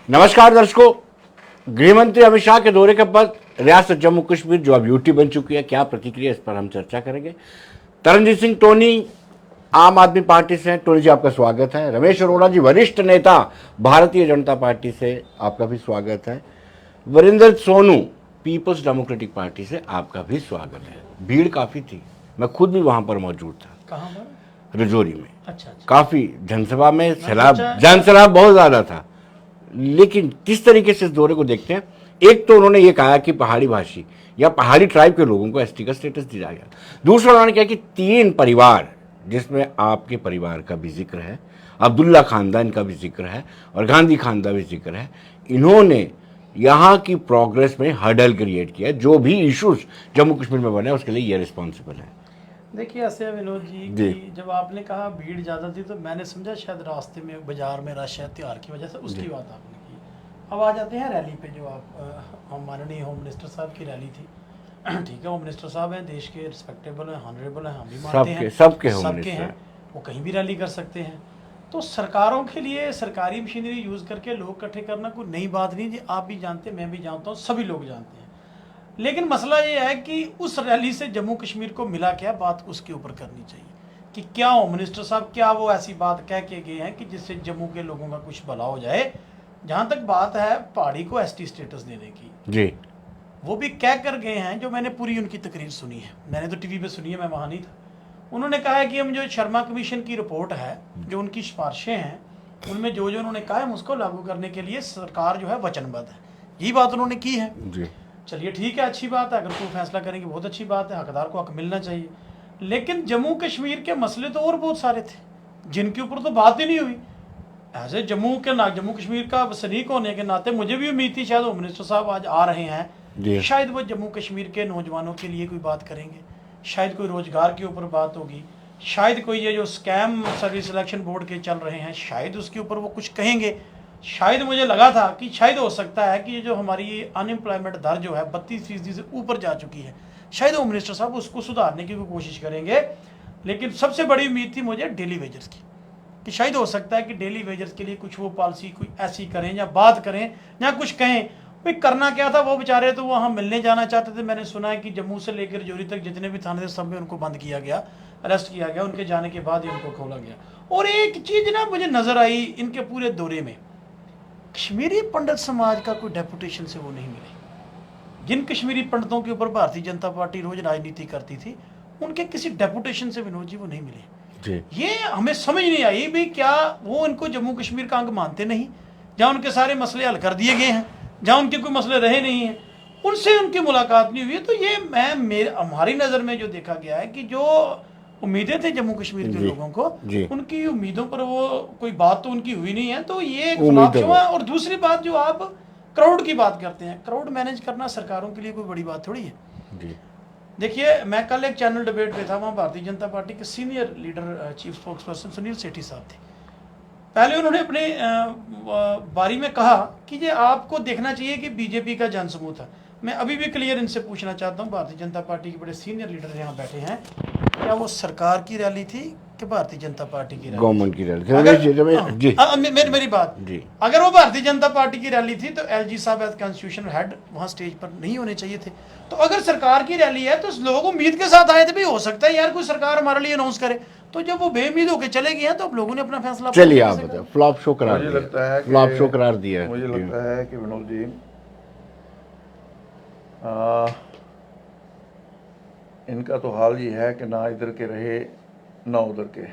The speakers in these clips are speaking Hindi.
नमस्कार दर्शकों, गृहमंत्री अमित शाह के दौरे के बाद रियासत जम्मू कश्मीर जो अब यूटी बन चुकी है, क्या प्रतिक्रिया, इस पर हम चर्चा करेंगे। तरनजीत सिंह टोनी आम आदमी पार्टी से हैं। टोनी जी, आपका स्वागत है। रमेश अरोड़ा जी, वरिष्ठ नेता भारतीय जनता पार्टी से, आपका भी स्वागत है। Varinder Sonu Peoples Democratic Party से, आपका भी स्वागत है। भीड़ काफी थी, मैं खुद भी वहां पर मौजूद था। कहाँ पर? रजौरी में। अच्छा। काफी जनसभा में सैलाब, सोचा जनसैलाब बहुत ज्यादा था। लेकिन किस तरीके से इस दौरे को देखते हैं, एक तो उन्होंने ये कहा कि पहाड़ी भाषी या पहाड़ी ट्राइब के लोगों को एसटी का स्टेटस दिया गया। दूसरा उन्होंने कहा कि 3 परिवार, जिसमें आपके परिवार का भी जिक्र है, अब्दुल्ला खानदान का भी जिक्र है और गांधी खानदान भी जिक्र है, इन्होंने यहाँ की प्रोग्रेस में हर्डल क्रिएट किया है। जो भी इश्यूज जम्मू कश्मीर में बने उसके लिए ये रिस्पॉन्सिबल है। देखिए ऐसे है विनोद जी कि जब आपने कहा भीड़ ज़्यादा थी तो मैंने समझा शायद रास्ते में बाजार में रश है त्यौहार की वजह से, उसकी बात आपने की। अब आ जाते हैं रैली पे, जो आप हम माननीय होम मिनिस्टर साहब की रैली थी। ठीक है, होम मिनिस्टर साहब हैं, देश के रिस्पेक्टेबल हैं, ऑनरेबल हैं, हम भी मानते हैं, सबके हैं, वो कहीं भी रैली कर सकते हैं। तो सरकारों के लिए सरकारी मशीनरी यूज़ करके लोग इकट्ठे करना कोई नई बात नहीं जी, आप भी जानते हैं, मैं भी जानता हूँ, सभी लोग जानते हैं। लेकिन मसला ये है कि उस रैली से जम्मू कश्मीर को मिला क्या, बात उसके ऊपर करनी चाहिए कि क्या होम मिनिस्टर साहब क्या वो ऐसी बात कह के गए हैं कि जिससे जम्मू के लोगों का कुछ भला हो जाए। जहाँ तक बात है पहाड़ी को एसटी स्टेटस देने की जी, वो भी कह कर गए हैं। जो मैंने पूरी उनकी तकरीर सुनी है, मैंने तो टीवी पे सुनी है, मैं वहाँ नहीं था। उन्होंने कहा है कि हम जो शर्मा कमीशन की रिपोर्ट है, जो उनकी सिफारिशें हैं, उनमें जो जो उन्होंने कहा है उसको लागू करने के लिए सरकार जो है वचनबद्ध है। यही बात उन्होंने की है जी। चलिए ठीक है, अच्छी बात है, अगर कोई फैसला करेंगे बहुत अच्छी बात है, हकदार को हक मिलना चाहिए। लेकिन जम्मू कश्मीर के मसले तो और बहुत सारे थे जिनके ऊपर तो बात ही नहीं हुई। ऐसे जम्मू कश्मीर का वसनीक होने के नाते मुझे भी उम्मीद थी शायद होम मिनिस्टर साहब आज आ रहे हैं, शायद वो जम्मू कश्मीर के नौजवानों के लिए कोई बात करेंगे, शायद कोई रोजगार के ऊपर बात होगी, शायद कोई ये जो स्कैम सर्विस सिलेक्शन बोर्ड के चल रहे हैं शायद उसके ऊपर वो कुछ कहेंगे। शायद मुझे लगा था कि शायद हो सकता है कि ये जो हमारी अनएम्प्लॉयमेंट दर जो है 32% से ऊपर जा चुकी है, शायद होम मिनिस्टर साहब उसको सुधारने की भी कोशिश करेंगे। लेकिन सबसे बड़ी उम्मीद थी मुझे डेली वेजर्स की, कि शायद हो सकता है कि डेली वेजर्स के लिए कुछ वो पॉलिसी कोई ऐसी करें या बात करें या कुछ कहें। भाई करना क्या था, वो बेचारे तो वहाँ मिलने जाना चाहते थे। मैंने सुना है कि जम्मू से लेकर जोरी तक जितने भी थाने थे सब में उनको बंद किया गया, अरेस्ट किया गया, उनके जाने के बाद ही उनको खोला गया। और एक चीज़ ना मुझे नज़र आई इनके पूरे दौरे में, कश्मीरी पंडित समाज का कोई डेपुटेशन से वो नहीं मिले। जिन कश्मीरी पंडितों के ऊपर भारतीय जनता पार्टी रोज राजनीति करती थी, उनके किसी डेपुटेशन से विनोद जी वो नहीं मिले। ये हमें समझ नहीं आई भी क्या वो इनको जम्मू कश्मीर का अंग मानते नहीं, जहाँ उनके सारे मसले हल कर दिए गए हैं, जहाँ उनके कोई मसले रहे नहीं हैं, उनसे उनकी मुलाकात नहीं हुई। तो ये हमारी नज़र में जो देखा गया है कि जो उम्मीदें थे जम्मू कश्मीर के लोगों को, उनकी उम्मीदों पर वो कोई बात तो उनकी हुई नहीं है। तो ये एक फ्लॉप शो है। और दूसरी बात जो आप क्राउड की बात करते हैं, क्राउड मैनेज करना सरकारों के लिए कोई बड़ी बात थोड़ी है। देखिए मैं कल एक चैनल डिबेट पे था, वहाँ भारतीय जनता पार्टी के senior leader chief spokesperson Sunil Sethi साहब थे। पहले उन्होंने अपने बारी में कहा कि ये आपको देखना चाहिए कि बीजेपी का जनसमूह था। मैं अभी भी क्लियर इनसे पूछना चाहता हूँ, भारतीय जनता पार्टी के बड़े सीनियर लीडर यहाँ बैठे हैं, क्या वो सरकार की रैली थी कि भारतीय जनता पार्टी की रैली, गवर्नमेंट की रैली? मेरी बात जी, अगर वो भारतीय जनता पार्टी की रैली थी तो एलजी साहब एज कॉन्स्टिट्यूशन हेड वहाँ स्टेज पर नहीं होने चाहिए थे। तो अगर सरकार की रैली है तो लोग उम्मीद के साथ आए थे, भी हो सकता है यार कोई सरकार हमारे लिए अनाउंस करे। तो जब वो बेउम्मीद होकर चले गए हैं तो अब लोगों ने अपना फैसला, चलिए आप बताओ, फ्लॉप शो करार मुझे लगता है फ्लॉप शो करार दिया। मुझे लगता है कि विनोद जी इनका तो हाल ये है कि ना इधर के रहे ना उधर के,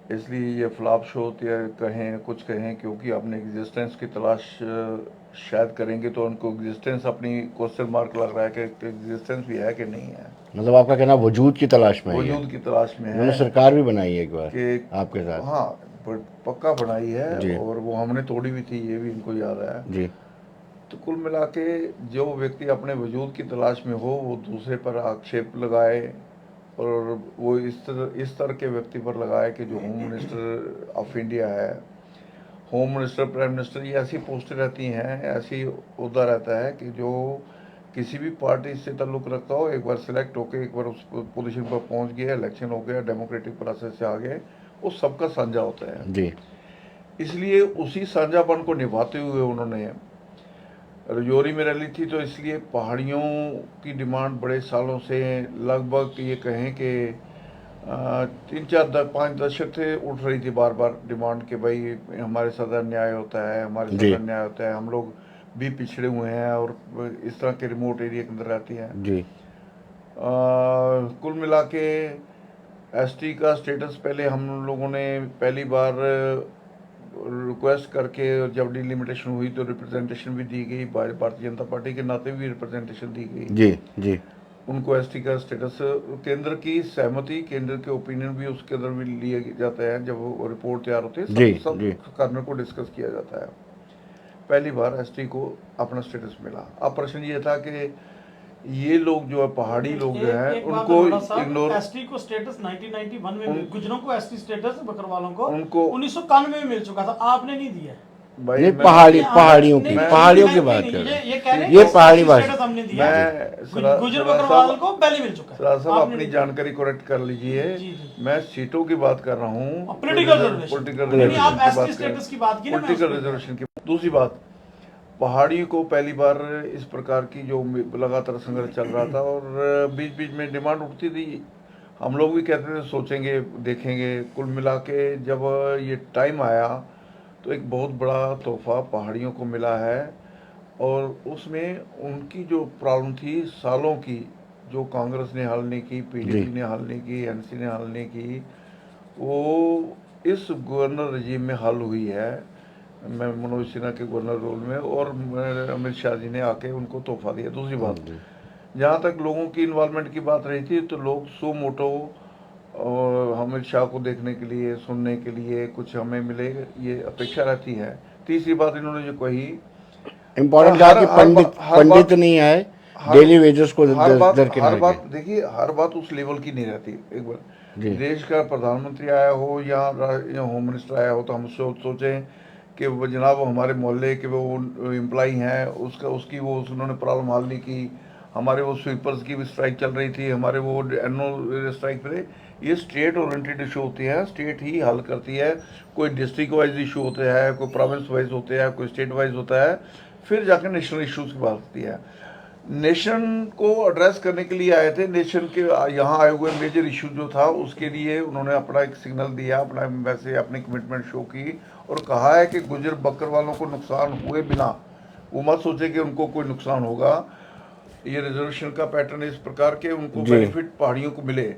इसलिए ये फ्लॉप शो कहें कुछ कहें, क्योंकि अपने एग्जिस्टेंस की तलाश शायद करेंगे तो उनको एग्जिस्टेंस अपनी क्वेश्चन मार्क लग रहा है कि एग्जिस्टेंस भी है कि नहीं है। मतलब आपका कहना वजूद की तलाश में, वजूद की तलाश में है। उन्होंने सरकार भी बनाई है एक बार कि आपके साथ, हाँ पक्का बनाई है, और वो हमने तोड़ी भी थी, ये भी इनको याद है जी। तो कुल मिला के जो व्यक्ति अपने वजूद की तलाश में हो वो दूसरे पर आक्षेप लगाए, और वो इस तरह के व्यक्ति पर लगाए कि जो होम मिनिस्टर ऑफ इंडिया है, होम मिनिस्टर, प्राइम मिनिस्टर, ये ऐसी पोस्टें रहती हैं, ऐसी उहदा रहता है कि जो किसी भी पार्टी से ताल्लुक़ रखता हो, एक बार सिलेक्ट होकर एक बार उस पोजीशन पर पहुंच गया, इलेक्शन हो गया, डेमोक्रेटिक प्रोसेस से आ गए, वो सबका साझा होता है जी। इसलिए उसी साझापन को निभाते हुए उन्होंने रजौरी में रैली थी, तो इसलिए पहाड़ियों की डिमांड बड़े सालों से, लगभग ये कहें कि 3-4-5 दशक से उठ रही थी बार बार डिमांड कि भाई हमारे साथ अन्याय होता है, हमारे जी साथ अन्याय होता है, हम लोग भी पिछड़े हुए हैं और इस तरह के रिमोट एरिया के अंदर रहती हैं। जी कुल मिला के एसटी का स्टेटस पहले हम लोगों ने पहली बार रिक्वेस्ट करके, जब डिलिमिटेशन हुई तो रिप्रेजेंटेशन भी दी गई, भारतीय जनता पार्टी के नाते भी रिप्रेजेंटेशन दी गई जी जी उनको एसटी का स्टेटस। केंद्र की सहमति, केंद्र के ओपिनियन भी उसके अंदर भी लिए जाते हैं, जब वो रिपोर्ट तैयार होती है जी, सब जी। करने को डिस्कस किया जाता है। पहली बार एसटी को अपना स्टेटस मिला। अब प्रश्न ये था कि ये लोग जो है पहाड़ी लोग जो हैं उनको इग्नोर, एसटी को स्टेटस 1991 में गुजरों को एसटी स्टेटस, बकरवालों को उनको 1991 में मिल चुका था, आपने नहीं दिया। भाई ये मैं- पहाड़ियों की नहीं, पहाड़ियों की नहीं, बात नहीं, कर रहे हैं। ये कह रहे हैं ये कि पहाड़ी ST भाषा। स्टेटस हमने दिया। मैं गुजर बकरवाल को पहले मिल चुका है। सराज साहब आपने अपनी नहीं जानकारी करेक्ट कर लीजिए। जी, जी। मैं सीटों की बात कर रहा हूँ, पॉलिटिकल रिजर्वेशन, पॉलिटिकल नहीं, आप रिजर्वेशन एसटी स्टेटस की बात की ना, मैं पॉलिटिकल उसको- रिजर्वेशन की। दूसरी बात, पहाड़ी को पहली बार इस प्रकार की जो लगातार संघर्ष चल रहा था और बीच बीच में डिमांड उठती थी, हम लोग भी कहते थे सोचेंगे देखेंगे। कुल मिला के जब ये टाइम आया तो एक बहुत बड़ा तोहफा पहाड़ियों को मिला है, और उसमें उनकी जो प्रॉब्लम थी सालों की, जो कांग्रेस ने हल नहीं की, पीडीपी ने हल नहीं की, एनसी ने हल नहीं की, वो इस गवर्नर रजीम में हल हुई है, मैं मनोज सिन्हा के गवर्नर रोल में, और अमित शाह जी ने आके उनको तोहफा दिया। दूसरी बात, जहाँ तक लोगों की इन्वॉल्वमेंट की बात रही थी, तो लोग सो मोटो और अमित शाह को देखने के लिए, सुनने के लिए कुछ हमें मिले, ये अपेक्षा रहती है। तीसरी बात इन्होंने जो कही, इम्पोर्टेंट था कि पंडित नहीं आए, डेली वेजेस को हर बात दरकिनार किया। देखिए, हर बात उस लेवल की नहीं रहती। एक बार जी। देश का प्रधानमंत्री आया हो या होम मिनिस्टर आया हो, तो हम सोचें कि वो जनाब हमारे मोहल्ले के वो एम्प्लॉई हैं, उसकी वो उन्होंने प्रॉब्लम हल नहीं की। हमारे वो स्वीपर्स की भी स्ट्राइक चल रही थी, हमारे वो एनुअल स्ट्राइक पे, ये स्टेट ओरिएंटेड इशू होती है, स्टेट ही हल करती है। कोई डिस्ट्रिक्ट वाइज इशू होते हैं, कोई प्रोविंस वाइज होते हैं, कोई स्टेट वाइज होता है, फिर जाकर नेशनल इश्यूज की बात होती है। नेशन को एड्रेस करने के लिए आए थे, नेशन के यहाँ आए हुए मेजर इशू जो था उसके लिए उन्होंने अपना एक सिग्नल दिया, अपना वैसे अपनी कमिटमेंट शो की, और कहा है कि गुजर बकर वालों को नुकसान हुए बिना वो मत सोचे कि उनको कोई नुकसान होगा। ये रिजर्वेशन का पैटर्न इस प्रकार के उनको बेनिफिट पहाड़ियों को मिले।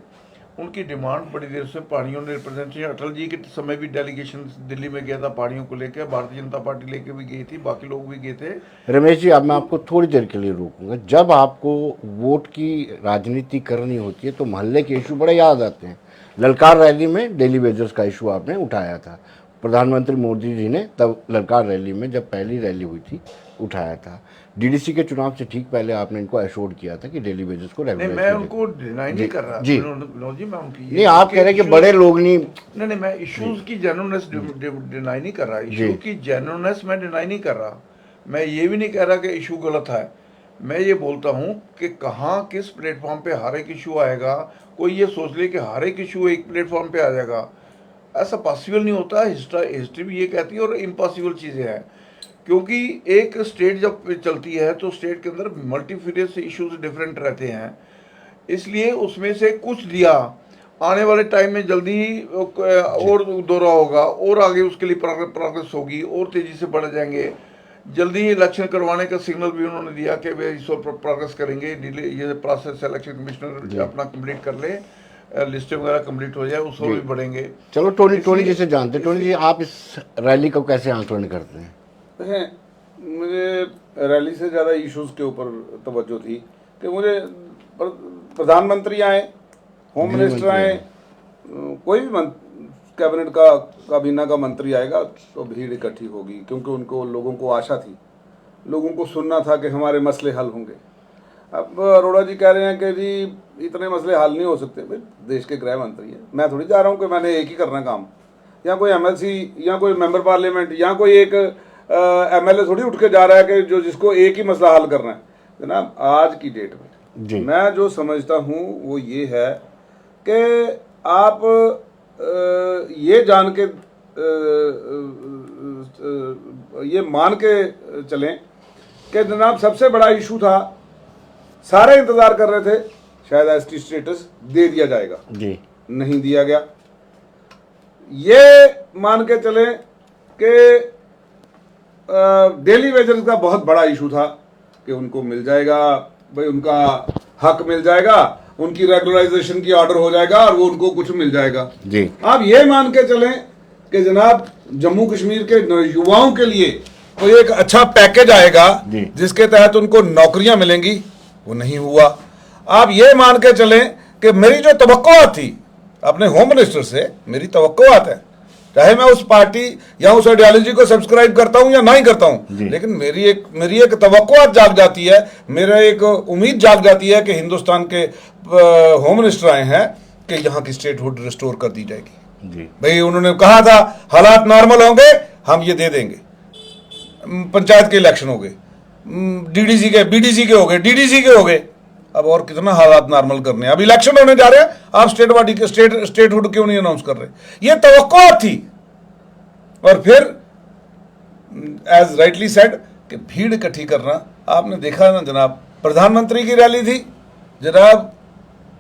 उनकी डिमांड बड़ी देर से पहाड़ियों ने रिप्रेजेंटेशन, अटल जी के समय भी डेलीगेशन दिल्ली में गया था पहाड़ियों को लेकर, भारतीय जनता पार्टी लेके भी गई थी, बाकी लोग भी गए थे। रमेश जी, अब मैं आपको थोड़ी देर के लिए रोकूंगा। जब आपको वोट की राजनीति करनी होती है तो मोहल्ले के इशू बड़े याद आते हैं। ललकार रैली में डेली वेजर्स का इशू आपने उठाया था, प्रधानमंत्री मोदी जी ने तब ललकार रैली में जब पहली रैली हुई थी उठाया था। डीडीसी के चुनाव से ठीक पहले आपने इनको एश्योर किया था कि डेली वेजेस को नहीं, रेगुलर मैं उनको डिनाई नहीं कर रहा जी, जी, मैं उनकी नहीं, आप कह रहे हैं कि बड़े लोग नहीं, मैं इश्यूज की जेन्युइननेस डिनाई नहीं कर रहा, इशू की जेन्युइननेस मैं डिनाई नहीं कर रहा। मैं ये भी नहीं कह रहा कि इशू गलत है। मैं ये बोलता हूँ कि कहाँ किस प्लेटफॉर्म पे हर एक इशू आएगा। कोई ये सोच ले कि हर एक इशू एक प्लेटफॉर्म पे आ जाएगा, ऐसा पॉसिबल नहीं होता। हिस्ट्री भी ये कहती है, और इम्पॉसिबल चीज़ें हैं, क्योंकि एक स्टेट जब चलती है तो स्टेट के अंदर मल्टीफेरियस इश्यूज डिफरेंट रहते हैं, इसलिए उसमें से कुछ दिया आने वाले टाइम में जल्दी और दौरा होगा, और आगे उसके लिए प्रोग्रेस होगी, और तेजी से बढ़ जाएंगे। जल्दी ही इलेक्शन करवाने का सिग्नल भी उन्होंने दिया कि वे इस पर प्रोग्रेस करेंगे। ये प्रोसेस इलेक्शन कमिश्नर अपना कंप्लीट कर ले, लिस्टें वगैरह कंप्लीट हो जाए, उस और भी बढ़ेंगे। चलो, टोनी जी से जानते। टोनी जी, आप इस रैली को कैसे आंकलन करते हैं? मुझे रैली से ज़्यादा इश्यूज के ऊपर तवज्जो थी कि मुझे प्रधानमंत्री आए, होम मिनिस्टर आए, कोई भी कैबिनेट का काबीना का मंत्री आएगा तो भीड़ इकट्ठी होगी, क्योंकि उनको लोगों को आशा थी, लोगों को सुनना था कि हमारे मसले हल होंगे। अब अरोड़ा जी कह रहे हैं कि जी इतने मसले हल नहीं हो सकते। भाई, देश के गृह मंत्री हैं, मैं थोड़ी जा रहा हूँ कि मैंने एक ही करना काम, या कोई एमएलसी या कोई मेंबर पार्लियामेंट या कोई एक एमएलए थोड़ी उठ के जा रहा है कि जो जिसको एक ही मसला हल करना है। जनाब, आज की डेट में मैं जो समझता हूँ वो ये है कि आप ये जान के ये मान के चलें कि जनाब सबसे बड़ा इशू था, सारे इंतजार कर रहे थे शायद एसटी स्टेटस दे दिया जाएगा, जी, नहीं दिया गया। ये मान के चलें कि डेली वेजर्स का बहुत बड़ा इशू था कि उनको मिल जाएगा, भाई उनका हक मिल जाएगा, उनकी रेगुलराइजेशन की ऑर्डर हो जाएगा और वो उनको कुछ मिल जाएगा। जी, आप ये मान के चलें कि जनाब जम्मू कश्मीर के युवाओं के लिए कोई एक अच्छा पैकेज आएगा जी। जिसके तहत उनको नौकरियां मिलेंगी, वो नहीं हुआ। आप ये मान के चलें कि मेरी जो तवक्कुआत थी अपने होम मिनिस्टर से, मेरी तवक्कुआत है, चाहे मैं उस पार्टी या उस आइडियोलॉजी को सब्सक्राइब करता हूं या नहीं करता हूं, लेकिन मेरी एक तवक्कुआत जाग जाती है, मेरा एक उम्मीद जाग जाती है कि हिंदुस्तान के होम मिनिस्टर आए हैं कि यहाँ की स्टेटहुड रिस्टोर कर दी जाएगी। जी, भाई उन्होंने कहा था हालात नॉर्मल होंगे हम ये दे देंगे, पंचायत के इलेक्शन हो गए, डीडीसी के, बीडीसी के हो गए, डीडीसी के हो गए, अब और कितना हालात नॉर्मल करने हैं, अब इलेक्शन होने जा रहे हैं, आप स्टेटहुड क्यों नहीं अनाउंस कर रहे? ये तवक्को थी। और फिर एज राइटली सेड कि भीड़ इकट्ठी करना, आपने देखा ना जनाब, प्रधानमंत्री की रैली थी जनाब,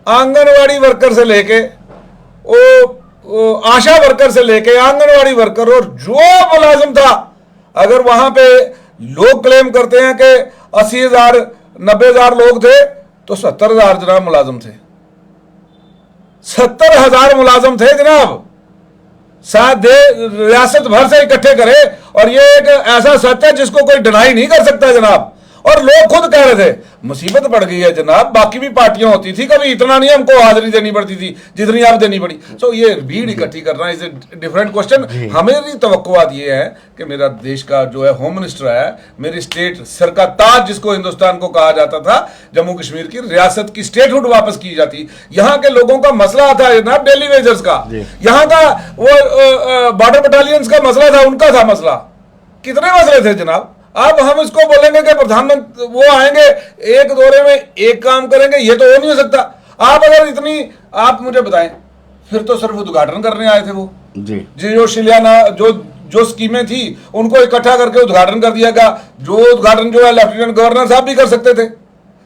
आंगनवाड़ी वर्कर से लेके वो आशा वर्कर से लेके आंगनवाड़ी वर्कर और जो मुलाजिम था, अगर वहां पे लोग क्लेम करते हैं कि 80,000 90,000 लोग थे तो 70,000 जनाब मुलाजिम थे, 70,000 मुलाजिम थे जनाब, शायद रियासत भर से इकट्ठे करे। और ये एक ऐसा सच है जिसको कोई डिनाई नहीं कर सकता जनाब। और लोग खुद कह रहे थे मुसीबत पड़ गई है जनाब, बाकी भी पार्टियां होती थी, कभी इतना नहीं हमको हाजिरी देनी पड़ती थी जितनी आप देनी पड़ी। सो ये भीड़ इकट्ठी करना इज ए डिफरेंट क्वेश्चन। हमेरी तवक्कुआत ये है कि मेरा देश का जो है होम मिनिस्टर है, मेरी स्टेट सर का ताज जिसको हिंदुस्तान को कहा जाता था, जम्मू कश्मीर की रियासत की स्टेटहुड वापस की जाती। यहाँ के लोगों का मसला था जनाब डेली वेजर्स का, यहाँ का वो बॉर्डर बटालियंस का मसला था, उनका था मसला, कितने मसले थे जनाब। अब हम इसको बोलेंगे कि प्रधानमंत्री वो आएंगे एक दौरे में एक काम करेंगे, ये तो हो नहीं हो सकता। आप अगर इतनी, आप मुझे बताएं, फिर तो सिर्फ उद्घाटन करने आए थे वो जी, जो शिलाना जो स्कीमें थी उनको इकट्ठा करके उद्घाटन कर दिया गया। जो उद्घाटन जो है लेफ्टिनेंट गवर्नर साहब भी कर सकते थे,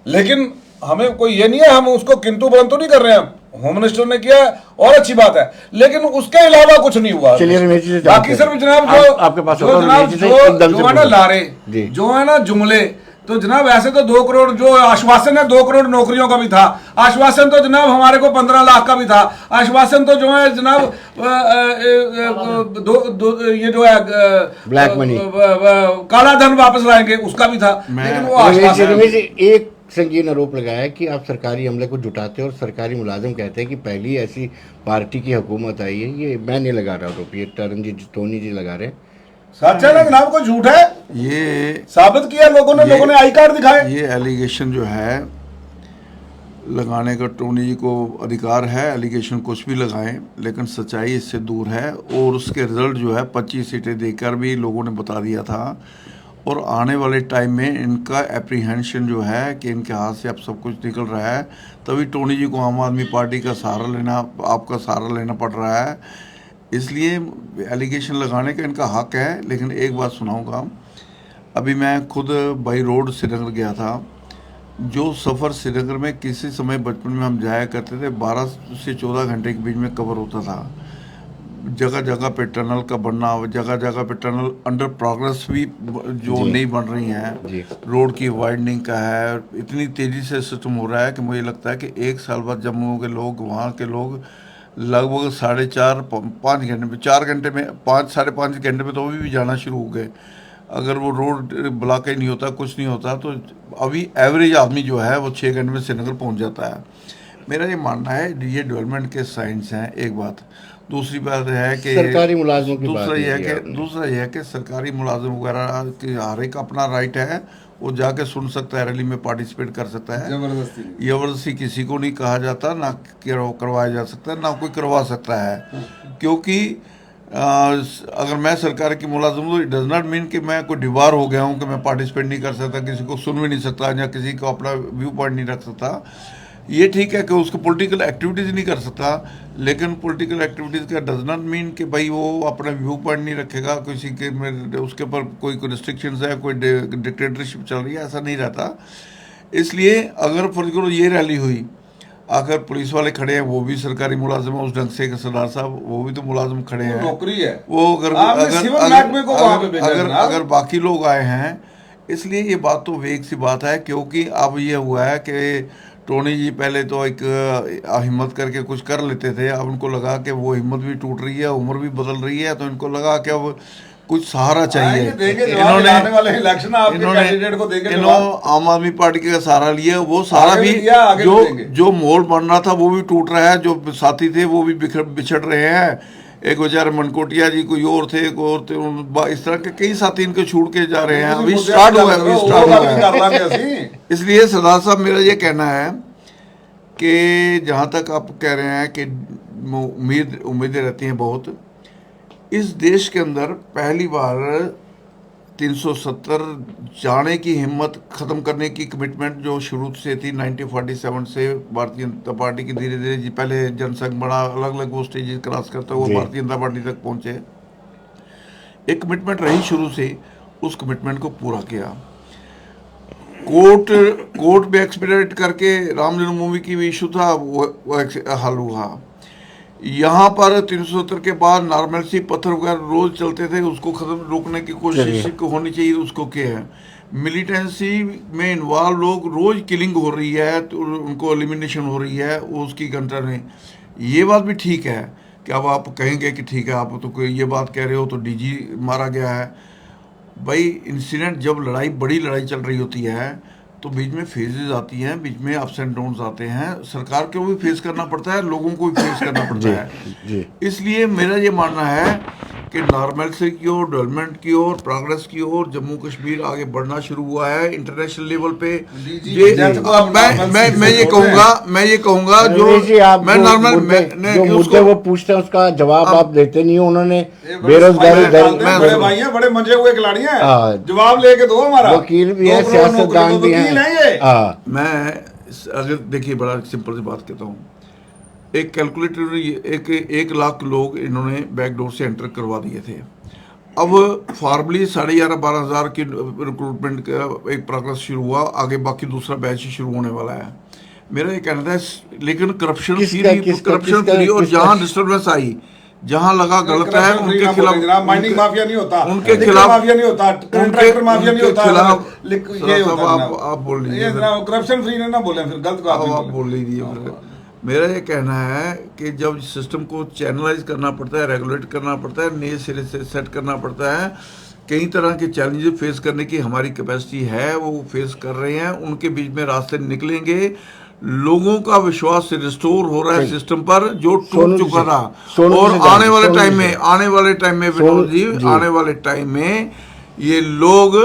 लेकिन हमें कोई ये नहीं है, हम उसको किंतु परंतु नहीं कर रहे हैं। होम मिनिस्टर ने किया और अच्छी बात है, लेकिन उसके अलावा कुछ नहीं हुआ। चलिए रमेश जी से बाकी सिर्फ जनाब जो आपके पास जो होता है, जनाब रमेश जी से जो एकदम से जो है ना बोलो। लारे जी। जो है ना जुमले, तो जनाब ऐसे तो 2 करोड़ जो आश्वासन है 2 करोड़ नौकरियों का भी था, आश्वासन तो जनाब हमारे को 15 लाख का भी था, आश्वासन तो जो है जनाब ये जो है ब्लैक मनी, काला धन वापस लाएंगे उसका भी था, लेकिन वो आश्वासन रमेश जी एक संगीन आरोप लगाया कि आप सरकारी अमले को जुटाते और सरकारी मुलाजिम कहते हैं कि पहली ऐसी पार्टी की हुकूमत आई है। ये मैं नहीं लगा रहा आरोप, ये टोनी जी लगा रहे हैं। सच है ना जनाब, कोई झूठ है? ये साबित किया लोगों ने आई कार्ड दिखाए। ये एलिगेशन जो है लगाने का टोनी जी को अधिकार है, एलिगेशन कुछ भी लगाएं, लेकिन सच्चाई इससे दूर है। और उसके रिजल्ट जो है 25 सीटें देकर भी लोगों ने बता दिया था। और आने वाले टाइम में इनका एप्रीहेंशन जो है कि इनके हाथ से अब सब कुछ निकल रहा है, तभी टोनी जी को आम आदमी पार्टी का सहारा लेना, आपका सहारा लेना पड़ रहा है। इसलिए एलिगेशन लगाने का इनका हक है। लेकिन एक बात सुनाऊंगा, अभी मैं खुद बाई रोड श्रीनगर गया था। जो सफ़र श्रीनगर में किसी समय बचपन में हम जाया करते थे 12 से 14 घंटे के बीच में कवर होता था। जगह जगह पे टनल का बनना, जगह जगह पे टनल अंडर प्रोग्रेस भी जो नहीं बन रही हैं, रोड की वाइडनिंग का है। इतनी तेज़ी से सिस्टम हो रहा है कि मुझे लगता है कि 1 साल बाद जम्मू के लोग, वहाँ के लोग लगभग 4.5-5 घंटे में, 4 घंटे में, 5-5.5 घंटे में तो अभी भी जाना शुरू हो गए। अगर वो रोड ब्लॉक ही नहीं होता, कुछ नहीं होता, तो अभी एवरेज आदमी जो है वो 6 घंटे में श्रीनगर पहुँच जाता है। मेरा ये मानना है ये डेवलपमेंट के साइंस हैं, एक बात। दूसरी बात है कि सरकारी मुलाजिमों की दूसरा बात ये है की कि आपने। दूसरा ये है कि सरकारी मुलाजिम वगैरह की हर एक अपना राइट है, वो जाके सुन सकता है, रैली में पार्टिसिपेट कर सकता है। जबरदस्ती किसी को नहीं कहा जाता, ना करवाया जा सकता है, ना कोई करवा सकता है। क्योंकि अगर मैं सरकार की मुलाजिम हूँ, इट डज नॉट मीन कि मैं कोई दीवार हो गया हूँ कि मैं पार्टिसिपेट नहीं कर सकता, किसी को सुन भी नहीं सकता या किसी को अपना व्यू पॉइंट नहीं रख सकता। ये ठीक है कि उसको पॉलिटिकल एक्टिविटीज़ नहीं कर सकता, लेकिन पॉलिटिकल एक्टिविटीज़ का डज नॉट मीन कि भाई वो अपना व्यू पॉइंट नहीं रखेगा, किसी के में उसके ऊपर कोई रिस्ट्रिक्शंस है, कोई डिक्टेटरशिप चल रही है, ऐसा नहीं रहता। इसलिए अगर फॉर एग्जाम्पल ये रैली हुई, आकर पुलिस वाले खड़े हैं, वो भी सरकारी मुलाजिम है उस ढंग से, सरदार साहब वो भी तो मुलाजिम खड़े हैं, नौकरी है वो अगर अगर बाकी लोग आए हैं, इसलिए ये बात तो वेग सी बात है। क्योंकि अब ये हुआ है कि टोनी जी पहले तो एक हिम्मत करके कुछ कर लेते थे, अब उनको लगा कि वो हिम्मत भी टूट रही है, उम्र भी बदल रही है, तो इनको लगा कि अब कुछ सहारा चाहिए। इन्होंने आम आदमी पार्टी का सहारा लिया, वो सहारा भी जो मोल बन रहा था वो भी टूट रहा है, जो साथी थे वो भी बिछड़ रहे हैं। एक बेचारे मनकोटिया जी कोई और थे, एक और थे, इस तरह के कई साथी इनको छूट के जा रहे हैं। अभी स्टार्ट हुआ है। इसलिए सरदार साहब मेरा ये कहना है कि जहाँ तक आप कह रहे हैं कि उम्मीदें रहती हैं बहुत, इस देश के अंदर पहली बार 370 जाने की हिम्मत ख़त्म करने की कमिटमेंट जो शुरू से थी 1947 से भारतीय जनता पार्टी की, धीरे धीरे पहले जनसंघ बड़ा, अलग अलग वो स्टेजेस क्रॉस करता हुआ भारतीय जनता पार्टी तक पहुंचे। एक कमिटमेंट रही शुरू से, उस कमिटमेंट को पूरा किया। कोर्ट में एक्सपीडिट करके राम जन्मभूमि की भी इशू था, वो हल हुआ। यहाँ पर 370 के बाद नॉर्मलसी पत्थर वगैरह रोज चलते थे, उसको खत्म रोकने की कोशिश होनी चाहिए, उसको क्या है। मिलिटेंसी में इन्वॉल्व लोग, रोज किलिंग हो रही है, तो उनको एलिमिनेशन हो रही है उसकी कंट्रोल में। ये बात भी ठीक है कि अब आप कहेंगे कि ठीक है आप तो कोई ये बात कह रहे हो तो डीजी मारा गया है। भाई इंसिडेंट जब बड़ी लड़ाई चल रही होती है तो बीच में फेजेस आती हैं, बीच में अप्स एंड डाउन्स आते हैं, सरकार को भी फेस करना पड़ता है, लोगों को भी फेस करना पड़ता है। इसलिए मेरा ये मानना है कि नॉर्मलसी की ओर, डेवलपमेंट की ओर, प्रोग्रेस की ओर जम्मू कश्मीर आगे बढ़ना शुरू हुआ है इंटरनेशनल लेवल पे। मैं ये कहूँगा जो मैं नॉर्मल मुद्दे वो पूछते हैं उसका जवाब आप देते नहीं हो। उन्होंने बेरोजगारी बड़े भाई हैं, बड़े मंजे हुए खिलाड़ी हैं, जवाब लेके दो। हमारा वकील भी है, सियासतदान भी है। मैं अगर देखिए बड़ा सिंपल सी बात कहता हूँ, एक कैलकुलेटर, एक लाख लोग इन्होंने बैकडोर से एंटर करवा दिए थे। अब फॉर्मली 11,500-12,000 की रिक्रूटमेंट का एक प्रोग्रेस शुरू हुआ, आगे बाकी दूसरा बैच शुरू होने वाला है। मेरा ये कहना था, लेकिन करप्शन फ्री और जहाँ डिस्टर्बेंस आई, जहाँ लगा गलत है उनके खिलाफ, माइनिंग माफिया नहीं होता, उनके खिलाफ माफिया नहीं होता, कॉन्ट्रैक्टर माफिया नहीं होता, आप बोल लीजिए, करप्शन फ्री ना बोले फिर गलत आप बोल लीजिए। मेरा ये कहना है कि जब सिस्टम को चैनलाइज करना पड़ता है, रेगुलेट करना पड़ता है, नए सिरे से सेट करना पड़ता है, कई तरह के चैलेंजेस फेस करने की हमारी कैपेसिटी है, वो फेस कर रहे हैं, उनके बीच में रास्ते निकलेंगे। लोगों का विश्वास रिस्टोर हो रहा है सिस्टम पर जो टूट चुका था, और आने वाले टाइम में विनोद जी, आने वाले टाइम में ये लोग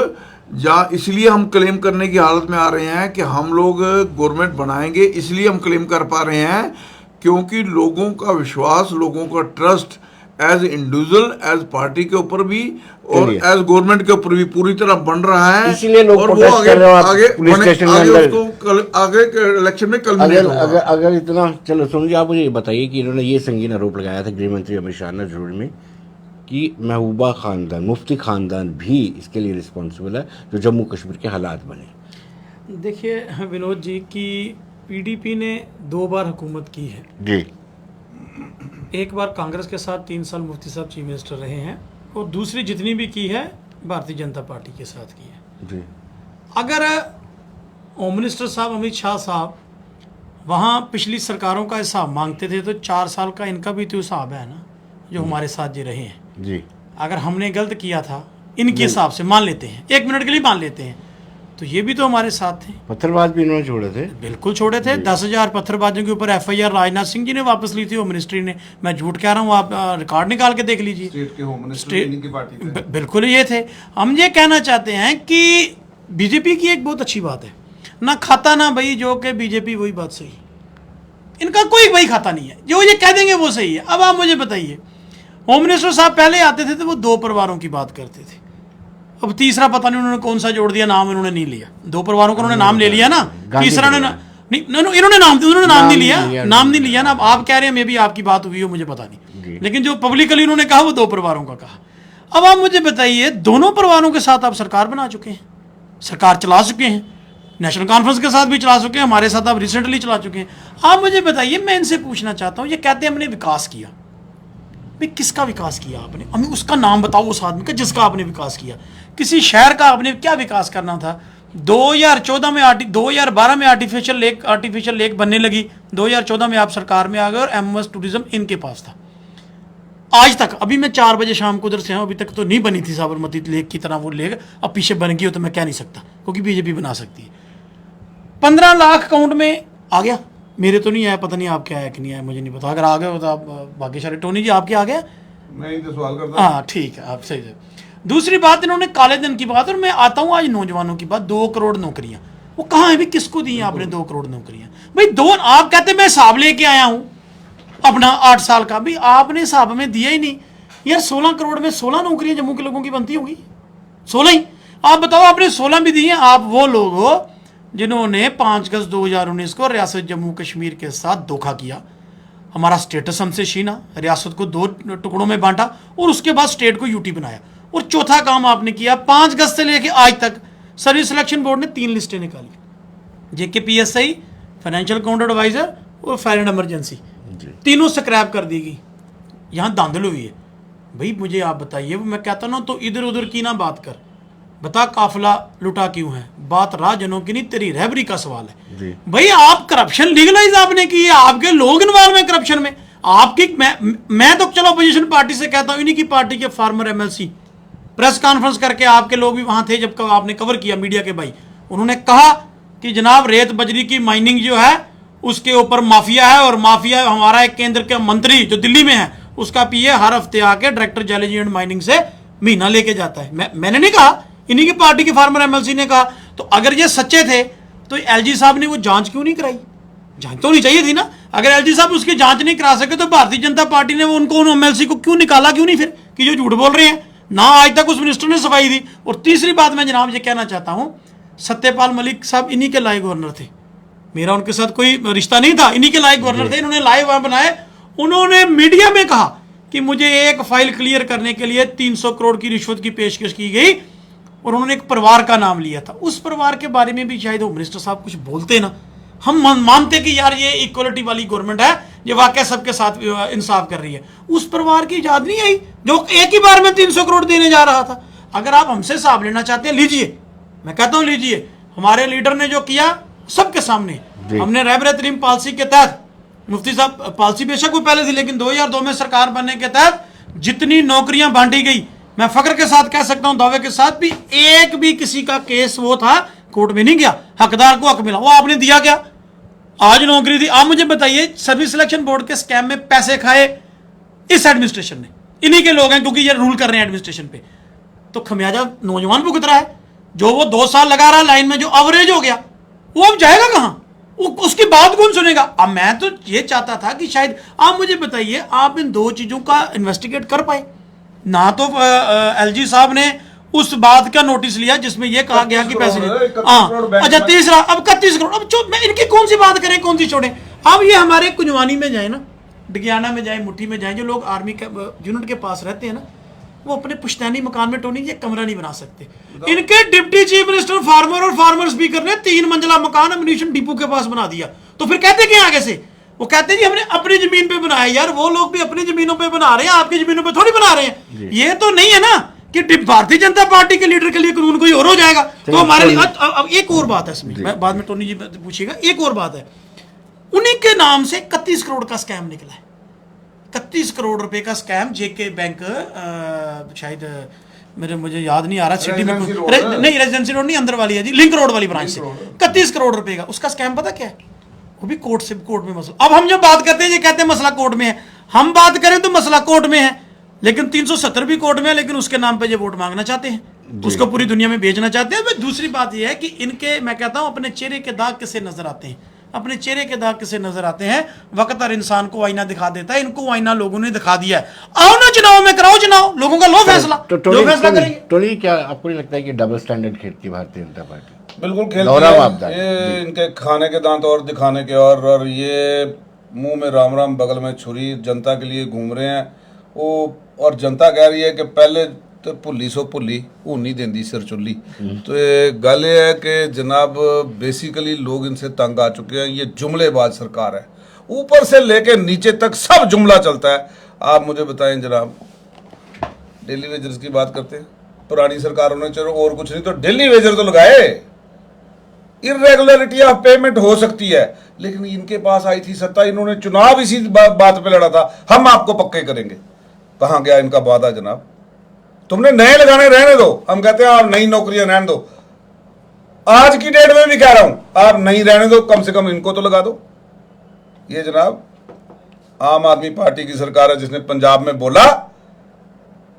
इसलिए हम क्लेम करने की हालत में आ रहे हैं कि हम लोग गवर्नमेंट बनाएंगे, इसलिए हम क्लेम कर पा रहे हैं क्योंकि लोगों का विश्वास, लोगों का trust as individual, as party के ऊपर भी और एज गवर्नमेंट के ऊपर भी पूरी तरह बन रहा है। इसीलिए लोग और वो आगे के इलेक्शन में कल अगर इतना चलो सुनिए, आप मुझे ये बताइए कि इन्होंने ये संगीन आरोप लगाया था गृह मंत्री अमित शाह ने जरूर में कि महबूबा खानदान, मुफ्ती खानदान भी इसके लिए रिस्पॉन्सिबल है जो जम्मू कश्मीर के हालात बने। देखिए विनोद जी की पीडीपी ने 2 बार हुकूमत की है जी। एक बार कांग्रेस के साथ 3 साल मुफ्ती साहब चीफ मिनिस्टर रहे हैं, और दूसरी जितनी भी की है भारतीय जनता पार्टी के साथ की है जी। अगर होम मिनिस्टर साहब अमित शाह साहब वहाँ पिछली सरकारों का हिसाब मांगते थे तो 4 साल का इनका भी तो हिसाब है ना, जो हमारे साथ जी रहे हैं जी। अगर हमने गलत किया था इनके हिसाब से मान लेते हैं, 1 मिनट के लिए मान लेते हैं, तो ये भी तो हमारे साथ थे। पत्थरबाज भी इन्होंने छोड़े थे, बिल्कुल छोड़े थे। 10,000 पत्थरबाजों के ऊपर FIR राजनाथ सिंह जी ने वापस ली थी, वो मिनिस्ट्री ने। मैं झूठ कह रहा हूँ, आप रिकॉर्ड निकाल के देख लीजिए। स्टेट के होम मिनिस्टर इन्हीं की पार्टी थे। बिल्कुल ये थे। हम ये कहना चाहते हैं कि बीजेपी की एक बहुत अच्छी बात है, ना खाता ना भाई, जो कि बीजेपी वही बात सही, इनका कोई भाई खाता नहीं है, जो ये कह देंगे वो सही है। अब आप मुझे बताइए, होम मिनिस्टर साहब पहले आते थे तो वो 2 परिवारों की बात करते थे, अब तीसरा पता नहीं उन्होंने कौन सा जोड़ दिया, नाम उन्होंने नहीं लिया। 2 परिवारों का उन्होंने नाम ले लिया ना, तीसरा ने नहीं इन्होंने नाम नहीं लिया, लिया, नाम नहीं लिया ना। अब आप कह रहे हैं, मे भी आपकी बात हुई हो, मुझे पता नहीं, लेकिन जो पब्लिकली उन्होंने कहा वो 2 परिवारों का कहा। अब आप मुझे बताइए, दोनों परिवारों के साथ आप सरकार बना चुके हैं, सरकार चला चुके हैं, नेशनल कॉन्फ्रेंस के साथ भी चला चुके हैं, हमारे साथ आप रिसेंटली चला चुके हैं। आप मुझे बताइए, मैं इनसे पूछना चाहता हूँ, ये कहते हैं हमने विकास किया, भाई किसका विकास किया आपने? हमें उसका नाम बताओ उस आदमी का जिसका आपने विकास किया। किसी शहर का आपने क्या विकास करना था? 2014 में 2012 में आर्टिफिशियल लेक बनने लगी, 2014 में आप सरकार में आ गए और एमएस टूरिज्म इनके पास था। आज तक, अभी मैं 4 बजे शाम को उधर से अभी तक तो नहीं बनी थी साबरमती लेक की तरह वो लेक। अब पीछे बन गई हो तो मैं कह नहीं सकता, क्योंकि बीजेपी बना सकती है। 15 लाख अकाउंट में आ गया, मेरे तो नहीं आया, पता नहीं आपके आया कि नहीं आया, मुझे नहीं पता। अगर आ गया हो तो आप भाग्यशाली। टोनी जी, आपके आ गया? नहीं तो सवाल करता। हाँ ठीक है, आप सही है। दूसरी बात, इन्होंने काले धन की बात, और मैं आता हूँ आज नौजवानों की बात। 2 करोड़ नौकरियां, वो कहाँ है भाई? किसको दी आपने 2 करोड़ नौकरियां? भाई 2, आप कहते मैं हिसाब लेके आया हूँ अपना 8 साल का, भाई आपने हिसाब में दिया ही नहीं यार। 16 करोड़ में 16 नौकरियां जम्मू के लोगों की बनती होगी, 16 ही। आप बताओ, आपने 16 भी दी हैं। आप वो लोग हो जिन्होंने 5 अगस्त 2019 को रियासत जम्मू कश्मीर के साथ धोखा किया, हमारा स्टेटस हमसे छीना, रियासत को 2 टुकड़ों में बांटा और उसके बाद स्टेट को यूटी बनाया। और चौथा काम आपने किया, 5 अगस्त से लेकर आज तक सर्विस सिलेक्शन बोर्ड ने 3 लिस्टें निकाली, JKPSI, फाइनेंशियल काउंटर एडवाइजर और फायर एंड इमरजेंसी, तीनों स्क्रैप कर दी गई। यहाँ धांधली हुई है। भाई मुझे आप बताइए, मैं कहता ना तो इधर उधर की ना बात कर, बता काफिला लुटा क्यों है? बात राजनों की नहीं, तेरी रहबरी का सवाल है। भाई आप करप्शन लीगलाइज आपने की है, आपके लोग इन्वॉल्व हैं करप्शन में। आपकी मैं तो चलो अपोजिशन पार्टी से कहता हूं, इन्हीं की पार्टी के फार्मर MLC प्रेस कॉन्फ्रेंस करके, आपके लोग भी वहां थे जब आपने कवर किया मीडिया के भाई, उन्होंने कहा कि जनाब रेत बजरी की माइनिंग जो है उसके ऊपर माफिया है, और माफिया हमारा एक केंद्र के मंत्री जो दिल्ली में है उसका PA हर हफ्ते आके डायरेक्टर जियोलॉजी एंड माइनिंग से महीना लेके जाता है। मैंने नहीं कहा, इन्हीं की पार्टी के फार्मर MLC ने कहा। तो अगर ये सच्चे थे तो LG साहब ने वो जांच क्यों नहीं कराई? जांच तो नहीं चाहिए थी ना। अगर LG साहब उसकी जांच नहीं करा सके तो भारतीय जनता पार्टी ने वो उन MLC को क्यों निकाला, क्यों नहीं फिर, कि जो झूठ बोल रहे हैं ना? आज तक उस मिनिस्टर ने सफाई दी। और तीसरी बात मैं जनाब ये कहना चाहता हूं, सत्यपाल मलिक साहब इन्हीं के लायक गवर्नर थे, मेरा उनके साथ कोई रिश्ता नहीं था, इन्हीं के लायक गवर्नर थे। इन्होंने लाइव वहां बनाए, उन्होंने मीडिया में कहा कि मुझे एक फाइल क्लियर करने के लिए 300 करोड़ की रिश्वत की पेशकश की गई, और उन्होंने एक परिवार का नाम लिया था। उस परिवार के बारे में भी शायद होम मिनिस्टर साहब कुछ बोलते ना, हम मानते कि यार ये इक्वलिटी वाली गवर्नमेंट है, ये वाकई सबके साथ इंसाफ कर रही है। उस परिवार की याद नहीं आई जो एक ही बार में 300 करोड़ देने जा रहा था। अगर आप हमसे हिसाब लेना चाहते हैं, लीजिए, मैं कहता हूं लीजिए। हमारे लीडर ने जो किया सबके सामने, हमने रहबरे तरीम पॉलिसी के तहत, मुफ्ती साहब पॉलिसी बेशक वो पहले थी, लेकिन 2002 में सरकार बनने के तहत जितनी नौकरियां बांटी गई, मैं फख्र के साथ कह सकता हूं, दावे के साथ भी, एक भी किसी का केस वो था कोर्ट में नहीं गया, हकदार को हक मिला। वो आपने दिया क्या? आज नौकरी दी। आप मुझे बताइए, सर्विस सिलेक्शन बोर्ड के स्कैम में पैसे खाए इस एडमिनिस्ट्रेशन ने, इन्हीं के लोग हैं, क्योंकि ये रूल कर रहे हैं एडमिनिस्ट्रेशन पे। तो खमियाजा नौजवान भुगत रहा है, जो वो 2 साल लगा रहा लाइन में, जो एवरेज हो गया, वो अब जाएगा कहां? उसकी बात कौन सुनेगा? अब मैं तो ये चाहता था कि शायद आप मुझे बताइए, आप इन 2 चीजों का इन्वेस्टिगेट कर पाए ना। तो LG साहब ने उस बात का नोटिस लिया जिसमें यह कहा गया कि पैसे हाँ, अच्छा तीसरा, अब 31 करोड़, अब मैं इनकी कौन सी बात करें, कौन सी छोड़ें? अब ये हमारे कुंजवानी में जाए ना, डिगियाना में जाए, मुट्ठी में जाए, जो लोग आर्मी के यूनिट के पास रहते हैं ना, वो अपने पुश्तैनी मकान में टोनी ये कमरा नहीं बना सकते। इनके डिप्टी चीफ मिनिस्टर फार्मर और फार्मर स्पीकर ने 3 मंजिला मकान अम्युनिशन डिपो के पास बना दिया। तो फिर कहते क्या आगे से? वो कहते हैं जी हमने अपनी जमीन पे बनाया। यार वो लोग भी अपनी जमीनों पे बना रहे हैं, आपकी जमीनों पे थोड़ी बना रहे हैं। ये तो नहीं है ना कि भारतीय जनता पार्टी के लीडर के लिए कानून कोई और हो जाएगा। तो हमारे लिए अब एक और बात है इसमें, मैं बाद में टोनी जी पूछिएगा, एक और बात है, उन्हीं के नाम से 31 करोड़ का स्कैम निकला है। 31 करोड़ रुपए का स्कैम, JK बैंक, शायद मुझे याद नहीं आ रहा, सिटी में नहीं, रेजिडेंसी रोड नहीं, अंदर वाली है जी, लिंक रोड वाली ब्रांच से 31 करोड़ रुपए का उसका स्कैम। पता क्या है? वो भी कोर्ट में मसला। अब हम जब बात करते हैं, ये कहते हैं मसला कोर्ट में है, हम बात करें तो मसला कोर्ट में है, लेकिन 370 भी कोर्ट में है, लेकिन उसके नाम पे ये वोट मांगना चाहते हैं, उसको पूरी दुनिया में बेचना चाहते हैं। दूसरी बात यह है कि इनके, मैं कहता हूं, अपने चेहरे के दाग किसे नजर आते हैं, अपने चेहरे के दाग किसे नजर आते हैं? वक्त हर इंसान को आईना दिखा देता है, इनको आईना लोगों ने दिखा दिया है। आओ ना चुनाव में, कराओ चुनाव, लोगों का लो फैसला, जो फैसला करेंगे। टोनी, क्या आपको नहीं लगता है कि डबल स्टैंडर्ड खेलती भारतीय जनता पार्टी? बिल्कुल खेलती गौरव है। आपदा। ये इनके खाने के दांत और दिखाने के, और ये मुंह में राम राम बगल में छुरी, जनता के लिए घूम रहे हैं वो। और जनता कह रही है कि पहले तो भुली सो भुली हूं नहीं देंदी सिर चुल्ली। तो ये गल ये है कि जनाब बेसिकली लोग इनसे तंग आ चुके हैं। ये जुमलेबाज सरकार है, ऊपर से लेके नीचे तक सब जुमला चलता है। आप मुझे बताएं जनाब, डेली वेजर्स की बात करते हैं, पुरानी सरकारों ने चलो और कुछ नहीं तो डेली वेजर तो लगाए। इरेगुलरिटी ऑफ पेमेंट हो सकती है, लेकिन इनके पास आई थी सत्ता, इन्होंने चुनाव इसी बात पे लड़ा था, हम आपको पक्के करेंगे। कहां गया इनका वादा जनाब? तुमने नए लगाने रहने दो, हम कहते हैं आप नई नौकरियां रहने दो। आज की डेट में भी कह रहा हूं, आप नहीं रहने दो, कम से कम इनको तो लगा दो। ये जनाब आम आदमी पार्टी की सरकार है, जिसने पंजाब में बोला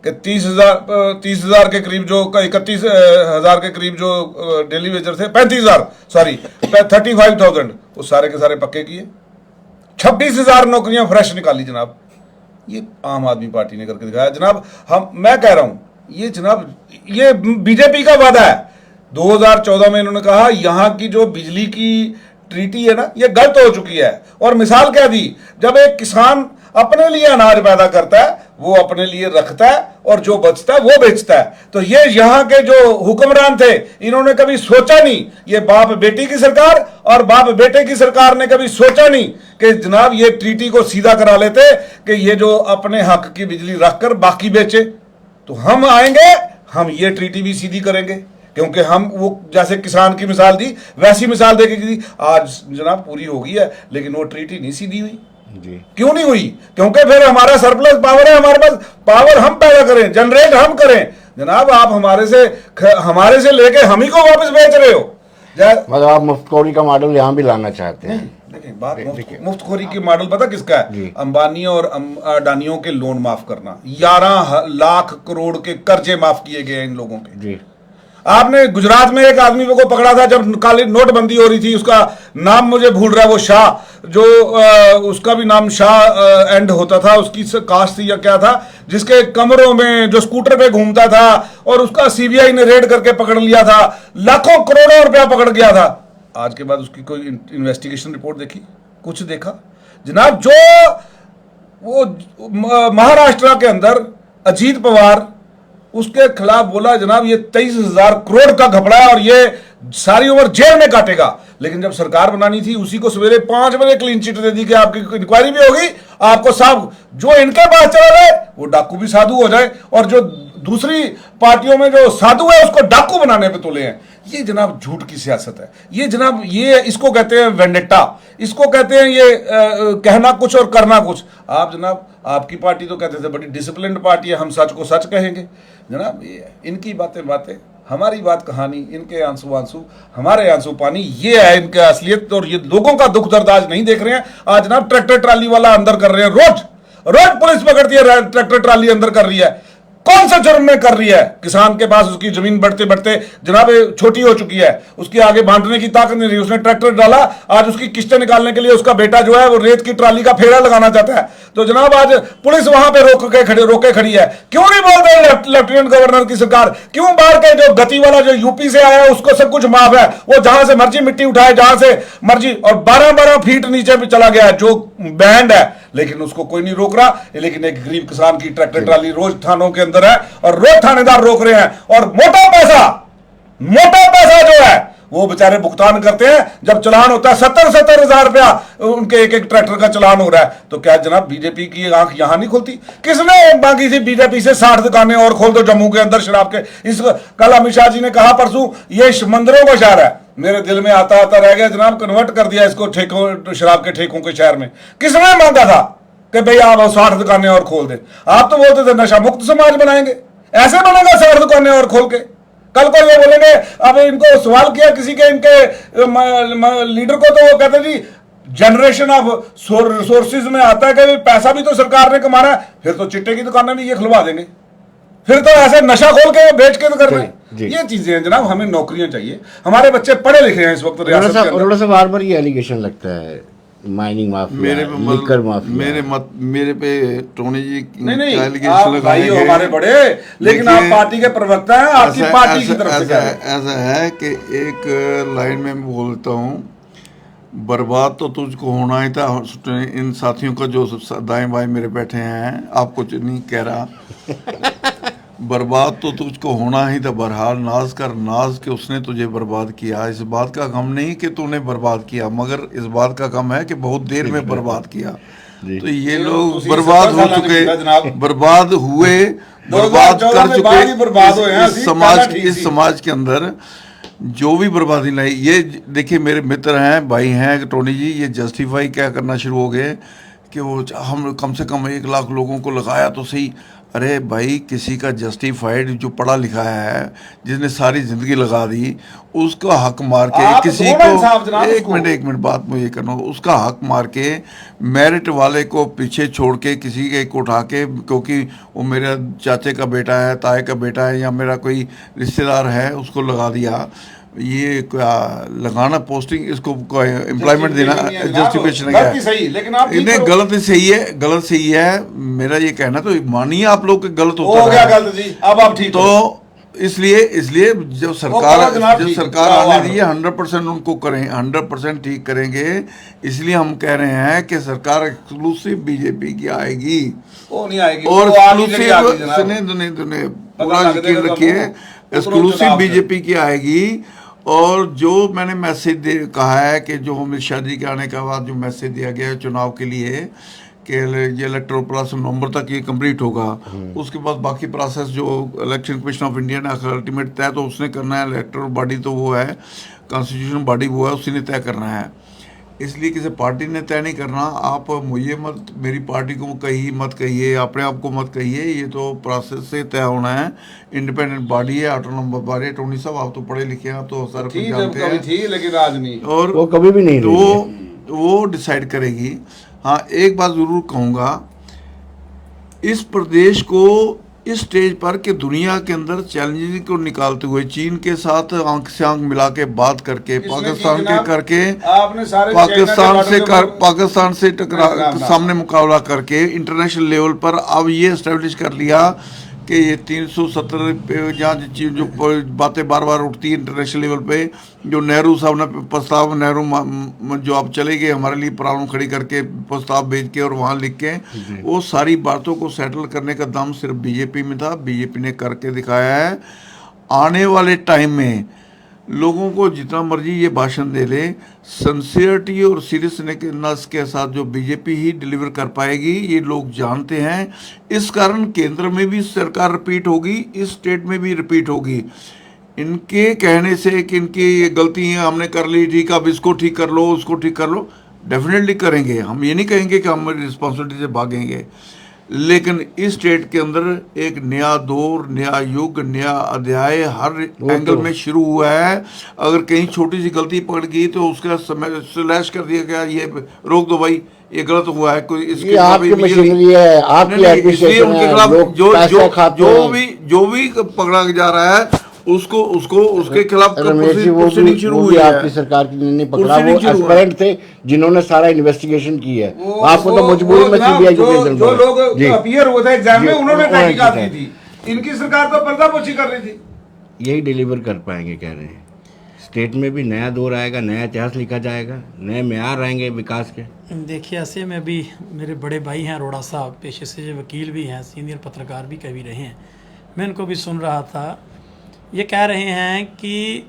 कि 30,000 के करीब जो 31,000 के करीब जो डेली वेजर थे, 35,000 सॉरी 35,000 वो सारे के सारे पक्के किए। 26,000 नौकरियां फ्रेश निकाली जनाब। ये आम आदमी पार्टी ने करके दिखाया जनाब। मैं कह रहा हूं ये जनाब ये बीजेपी का वादा है। 2014 में इन्होंने कहा यहां की जो बिजली की ट्रीटी है ना, ये गलत हो चुकी है। और मिसाल क्या दी, जब एक किसान अपने लिए अनाज पैदा करता है, वो अपने लिए रखता है और जो बचता है वो बेचता है। तो ये यहां के जो हुक्मरान थे, इन्होंने कभी सोचा नहीं, ये बाप बेटी की सरकार और बाप बेटे की सरकार ने कभी सोचा नहीं कि जनाब ये ट्रीटी को सीधा करा लेते कि ये जो अपने हक की बिजली रखकर बाकी बेचे। तो हम आएंगे, हम ये ट्रीटी भी सीधी करेंगे, क्योंकि हम वो जैसे किसान की मिसाल दी वैसी मिसाल देके दी। आज जनाब पूरी हो गई है, लेकिन वो ट्रीटी नहीं सीधी हुई। जी। क्यों नहीं हुई? क्योंकि फिर हमारा सरप्लस पावर है, हमारे पास पावर हम पैदा करें, जनरेट हम करें। जनाब आप हमारे से लेके हम ही को वापस बेच रहे हो। मतलब आप मुफ्तखोरी का मॉडल यहाँ भी लाना चाहते हैं? देखिए बात मुफ्तखोरी की मॉडल पता किसका है? अंबानी और अडानियों के लोन माफ करना। 11 लाख करोड़ के कर्जे माफ किए गए इन लोगों के। जी। आपने गुजरात में एक आदमी को पकड़ा था जब काली नोटबंदी हो रही थी, उसका नाम मुझे भूल रहा है, वो शाह, जो उसका भी नाम शाह एंड होता था, उसकी कास्ट थी या क्या था, जिसके कमरों में जो स्कूटर पे घूमता था और उसका सीबीआई ने रेड करके पकड़ लिया था, लाखों करोड़ों रुपया पकड़ गया था। आज के बाद उसकी कोई इन्वेस्टिगेशन रिपोर्ट देखी? कुछ देखा जनाब? जो वो महाराष्ट्र के अंदर अजीत पवार उसके खिलाफ बोला जनाब ये 23,000 करोड़ का घपला है और ये सारी उम्र जेल में काटेगा। लेकिन जब सरकार बनानी थी उसी को सवेरे 5 बजे क्लीन चिट दे दी कि आपकी इंक्वायरी भी होगी, आपको साहब जो इनके पास चला जाए वो डाकू भी साधु हो जाए, और जो दूसरी पार्टियों में जो साधु है उसको डाकू बनाने पे तुले हैं। ये जनाब झूठ की सियासत है। ये जनाब ये इसको कहते हैं वेंडेटा, इसको कहते हैं ये कहना कुछ और करना कुछ। आप जनाब आपकी पार्टी तो कहते थे बड़ी डिसिप्लिन्ड पार्टी है, हम सच को सच कहेंगे। जनाब ये इनकी बातें, हमारी बात कहानी, इनके आंसू आंसू, हमारे आंसू पानी, ये है इनके असलियत। और ये लोगों का दुख दर्द आज नहीं देख रहे हैं। आज जनाब ट्रैक्टर ट्राली वाला अंदर कर रहे हैं, रोज पुलिस पकड़ती है, ट्रैक्टर ट्राली अंदर कर रही है। कौन सा जुर्म में कर रही है? किसान के पास उसकी जमीन बढ़ते बढ़ते जनाब छोटी हो चुकी है, उसकी आगे बांटने की ताकत नहीं रही, उसने ट्रैक्टर डाला, आज उसकी किस्तें निकालने के लिए उसका बेटा जो है वो रेत की ट्राली का फेरा लगाना चाहता है। तो जनाब आज पुलिस वहां पे रोके खड़ी है। क्यों नहीं बोलते लेफ्टिनेंट गवर्नर की सरकार? क्यों बाहर के जो गति वाला जो यूपी से आया है उसको सब कुछ माफ है, वो जहां से मर्जी मिट्टी उठाए, जहां से मर्जी, और 12-12 फीट नीचे भी चला गया है जो बैंड है, लेकिन उसको कोई नहीं रोक रहा। लेकिन एक गरीब किसान की ट्रैक्टर ट्राली रोज थानों के अंदर है और रोज थानेदार रोक रहे हैं, और मोटा पैसा जो है वो बेचारे भुगतान करते हैं। जब चलान होता है 70-70 हजार रुपया उनके एक ट्रैक्टर का चलान हो रहा है। तो क्या जनाब बीजेपी की आंख यहां नहीं खुलती? किसने मांगी थी बीजेपी से 60 दुकानें और खोल दो जम्मू के अंदर शराब के? इस कल अमित शाह जी ने कहा परसों ये मंदिरों का शहर है। मेरे दिल में आता रह गया जनाब, कन्वर्ट कर दिया इसको ठेकों, शराब के ठेकों के शहर में। किसने मांगा था कि भाई आप 60 दुकानें और खोल दे? आप तो बोलते थे नशा मुक्त समाज बनाएंगे, ऐसे बनेगा 60 दुकानें और खोल के? कल को ये बोलेंगे, अब इनको सवाल किया किसी के इनके लीडर को, तो वो कहते जी जनरेशन ऑफ रिसोर्सेज में आता है कि पैसा भी तो सरकार ने कमाना है। फिर तो चिट्टे की दुकानें भी ये खुलवा देंगे, फिर तो ऐसे नशा खोल के बेच के तो कर रहे हैं। ये चीजें हैं जनाब, हमें नौकरियां चाहिए, हमारे बच्चे पढ़े लिखे हैं इस वक्त रियासत के अंदर। बार बार ये एलिगेशन लगता है माइनिंग माफिया, मेरे पे लिकर माफिया। मेरे पे टोनी जी नहीं नहीं, क्या आप allegation भाई हो लगाएंगे? हमारे बड़े, लेकिन आप देखिए, पार्टी के प्रवक्ता हैं, आपकी ऐसा- पार्टी की ऐसा- तरफ से ऐसा कह रहे हैं। ऐसा है कि एक लाइन में मैं बोलता हूँ, बर्बाद तो तुझको होना ही था। इन साथियों का जो दाएं बाएं मेरे बैठे हैं, आपको नहीं कह रहा, बर्बाद तो तुझको होना ही था। बहरहाल नाज कर नाज के उसने तुझे बर्बाद किया। इस बात का गम नहीं कि तूने बर्बाद किया, मगर इस बात का गम है कि बहुत देर में बर्बाद किया। जी। तो ये ये लोग तुसी बर्बाद 70 हो साल चुके, ने जनाब। बर्बाद हुए, बर्बाद 2014 कर में बाद ही चुके बर्बाद हुए हैं, इस असी समाज पहला ठीक इस सी। समाज के अंदर जो भी बर्बादी लाई। ये देखिए, मेरे मित्र हैं, भाई हैं टोनी जी, ये जस्टिफाई क्या करना शुरू हो गए कि वो हम कम से कम 1 लाख लोगों को लगाया तो सही। अरे भाई, किसी का जस्टिफाइड जो पढ़ा लिखा है, जिसने सारी जिंदगी लगा दी, उसका हक मार के आप किसी दो ना इंसाफ जनाब को, उसको। एक मिनट बात मुझे करना, उसका हक मार के मेरिट वाले को पीछे छोड़ के किसी के को उठा के, क्योंकि वो मेरे चाचे का बेटा है, ताए का बेटा है, या मेरा कोई रिश्तेदार है, उसको लगा दिया। ये क्या लगाना, पोस्टिंग, इसको एम्प्लॉयमेंट देना जस्टिफिकेशन है गलती सही, लेकिन आप ठीक इन्हें करो। गलत सही है, गलत सही है। मेरा ये कहना तो मानिए आप लोग के गलत हो होता गया है, गलत जी, अब आप ठीक तो करो। इसलिए करो जब सरकार जनाब, ठीक है, आने करो। दी है, 100% उनको करें, 100% ठीक करेंगे। इसलिए हम कह रहे हैं कि सरकार एक्सक्लूसिव बीजेपी की आएगी, वो नहीं आएगी, और वो आगे चली आएगी जनाब। सुने पूरा लग यकीन देगा रखिए, तुमको, एक्सक्लूसिव चुनाव में। बीजेपी की आएगी। और जो मैंने मैसेज कहा है कि जो अमित शाह जी के आने के बाद जो मैसेज दिया गया है चुनाव के लिए कि ये इलेक्टोरल प्रोसेस नवंबर तक ये कंप्लीट होगा, उसके बाद बाकी प्रोसेस जो इलेक्शन कमीशन ऑफ इंडिया ने अल्टीमेट तय तो उसने करना है। इलेक्टोरल बॉडी तो वो है, कॉन्स्टिट्यूशन बॉडी वो है, उसी ने तय करना है। इसलिए किसी पार्टी ने तय नहीं करना। आप मुझे मत, मेरी पार्टी को मत कहिए, अपने आप को मत कहिए, ये तो प्रोसेस से तय होना है। इंडिपेंडेंट बॉडी है, ऑटोनोमस बॉडी है। टोनी साहब, आप तो पढ़े लिखे हैं, आप तो सारा कुछ ठीक है, जानते कभी हैं, ठीक, लेकिन आज नहीं। और वो कभी भी नहीं रही है। वो डिसाइड करेगी। हाँ, एक बात जरूर कहूँगा, इस प्रदेश को इस स्टेज पर कि दुनिया के अंदर चैलेंजेस को निकालते हुए, चीन के साथ आंख से आंख मिला के बात करके, इसमें पाकिस्तान की के जनाब, करके, आपने सारे पाकिस्तान से टकरा नाम। सामने मुकाबला करके इंटरनेशनल लेवल पर अब ये एस्टेब्लिश कर लिया कि ये 370 पे जहाँ जो बातें बार बार उठती है इंटरनेशनल लेवल पे, जो नेहरू साहब ने प्रस्ताव, नेहरू जो आप चले गए हमारे लिए प्रॉब्लम खड़ी करके प्रस्ताव भेज के और वहाँ लिख के, वो सारी बातों को सेटल करने का दम सिर्फ बीजेपी में था। बीजेपी ने करके दिखाया है। आने वाले टाइम में लोगों को जितना मर्जी ये भाषण दे ले, सिंसियरिटी और सीरियसनेस के साथ जो बीजेपी ही डिलीवर कर पाएगी, ये लोग जानते हैं। इस कारण केंद्र में भी सरकार रिपीट होगी, इस स्टेट में भी रिपीट होगी। इनके कहने से कि इनकी ये गलती है, हमने कर ली, ठीक, अब इसको ठीक कर लो, उसको ठीक कर लो, डेफिनेटली करेंगे। हम ये नहीं कहेंगे कि हम रिस्पॉन्सिबिलिटी से भागेंगे, लेकिन इस स्टेट के अंदर एक नया दौर, नया युग, नया अध्याय हर एंगल में शुरू हुआ है। अगर कहीं छोटी सी गलती पकड़ गई तो उसका समय स्लैश कर दिया गया, ये रोक दो भाई, ये गलत हुआ है, कोई इसके ये आपकी मशीनरी है, आपकी इसलिए एडमिनिस्ट्रेशन उनके है, खिलाफ लोग पैसा खाते हैं। जो भी पकड़ा जा रहा है उसको उसके खिलाफ रमेश जी, वो प्रोसीडिंग शुरू भी हुई है। आपकी सरकार की ने पकड़ा, वो प्रोसीडिंग शुरू हुआ है। एस्पिरेंट थे जिन्होंने सारा इन्वेस्टिगेशन की है। वो- आपको तो वो- मजबूरी वो में जनाब, सीबीआई को जो भेजना जो पड़ा। लोग जी, अपीयर हुए थे एग्जाम में, जी, उन्होंने उन्होंने तहकीकात की की थी। इनकी सरकार तो पर्दापोशी कर रही थी। यही डिलीवर कर पाएंगे कह रहे हैं। स्टेट में भी नया दौर आएगा, नया इतिहास लिखा जाएगा, नए म्यार आएंगे विकास के। देखिए, ऐसे में भी मेरे बड़े भाई हैं अरोड़ा साहब, पेशे से वकील भी हैं, सीनियर पत्रकार भी कभी रहे हैं। मैं इनको भी सुन रहा था, ये कह रहे हैं कि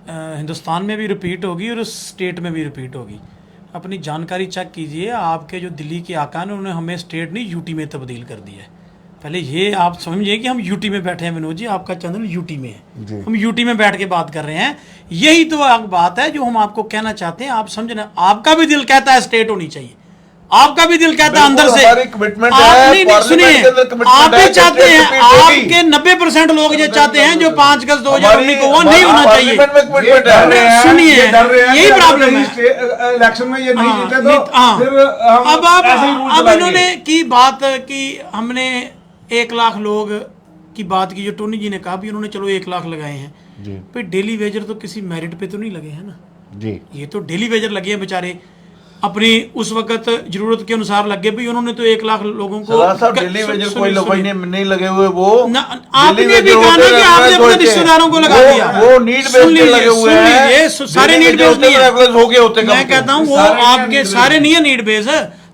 हिंदुस्तान में भी रिपीट होगी और उस स्टेट में भी रिपीट होगी। अपनी जानकारी चेक कीजिए, आपके जो दिल्ली के आका ने उन्होंने हमें स्टेट नहीं यूटी में तब्दील कर दिया है। पहले ये आप समझिए कि हम यूटी में बैठे हैं। विनोद जी, आपका चैनल यूटी में है, हम यूटी में बैठ के बात कर रहे हैं। यही तो बात है जो हम आपको कहना चाहते हैं। आप समझना, आपका भी दिल कहता है स्टेट होनी चाहिए, आपका भी दिल कहता है अंदर से। हमारी commitment आप है, नहीं सुनिए, पार्लियामेंट के अंदर commitment आप भी है, चाहते हैं, repeat होगी। आपके 90% लोग ये चाहते हैं जो 5 अगस्त 2019 को वो नहीं होना चाहिए। चाहिए। सुनिए, यही प्रॉब्लम है। इलेक्शन में ये नहीं हाँ, जीते नहीं, तो हाँ। फिर हम अब आप ऐसे ही रूल अब चलाएंगे। इन्होंने की बात कि हमने 1 लाख लोग की बात की, जो टोनी जी ने कहा भी उन्होंने चलो 1 लाख लगाए हैं। भाई डेली वेजर तो किसी मेरिट पे तो नहीं लगे हैं ना जी, ये तो डेली वेजर लगे हैं बेचारे। अपनी उस वक्त जरूरत के अनुसार लगे भी। उन्होंने तो 1 लाख लोगों को सलाह डेली वेजर कोई लोग नहीं लगे हुए, वो आपने भी कहा ना कि आपने अपने रिश्तेदारों को लगा दिया, वो नीड बेस पे लगे हुए हैं। ये सारे नीड बेस नहीं है, हो गए होते, मैं कहता हूँ वो आपके सारे नहीं है नीड बेस।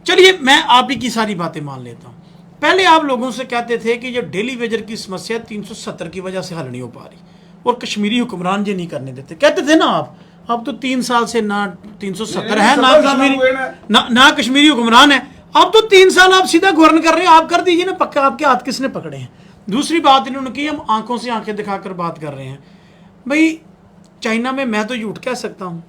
चलिए मैं आप ही की सारी बातें मान लेता हूँ। पहले आप लोगों से कहते थे कि जो डेली वेजर की समस्या 370 की वजह से हल नहीं हो पा रही और कश्मीरी हुक्मरान ये नहीं करने देते, कहते थे ना आप। अब तो 3 साल से ना 370 है ना कश्मीरी ना कश्मीरी हुक्मरान है। अब तो 3 साल आप सीधा गवर्न कर रहे हैं, आप कर दीजिए ना पक्का। आपके हाथ किसने पकड़े हैं? दूसरी बात इन्होंने की, हम आंखों से आंखें दिखाकर बात कर रहे हैं। भाई चाइना में मैं तो झूठ कह सकता हूँ,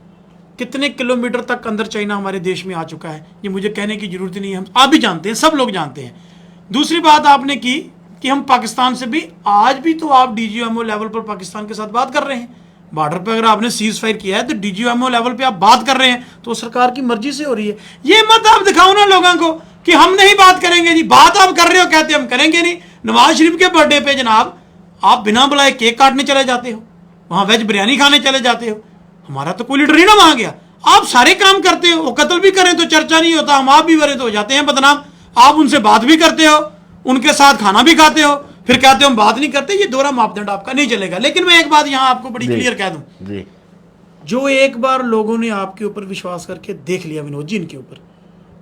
कितने किलोमीटर तक अंदर चाइना हमारे देश में आ चुका है, ये मुझे कहने की जरूरत नहीं है, हम आप भी जानते हैं, सब लोग जानते हैं। दूसरी बात आपने की कि हम पाकिस्तान से भी, आज भी तो आप डीजीएमओ लेवल पर पाकिस्तान के साथ बात कर रहे हैं। बॉर्डर पे अगर आपने सीज फायर किया है तो डीजीएमओ लेवल पे आप बात कर रहे हैं, तो सरकार की मर्जी से हो रही है। ये मत आप दिखाओ ना लोगों को कि हम नहीं बात करेंगे जी। बात आप कर रहे हो, कहते हम करेंगे नहीं। नवाज शरीफ के बर्थडे पे जनाब आप बिना बुलाए केक काटने चले जाते हो, वहां वेज बिरयानी खाने चले जाते हो। हमारा तो कोई लीडर ही ना वहां गया। आप सारे काम करते हो, वो कत्ल भी करें तो चर्चा नहीं होता, हम आप भी वरे तो हो जाते हैं बदनाम। आप उनसे बात भी करते हो, उनके साथ खाना भी खाते हो, फिर कहते हो हम बात नहीं करते। ये दोहरा मापदंड आपका नहीं चलेगा। लेकिन मैं एक बात यहां आपको बड़ी क्लियर कह दूं, जो एक बार लोगों ने आपके ऊपर विश्वास करके देख लिया विनोद जी इनके ऊपर,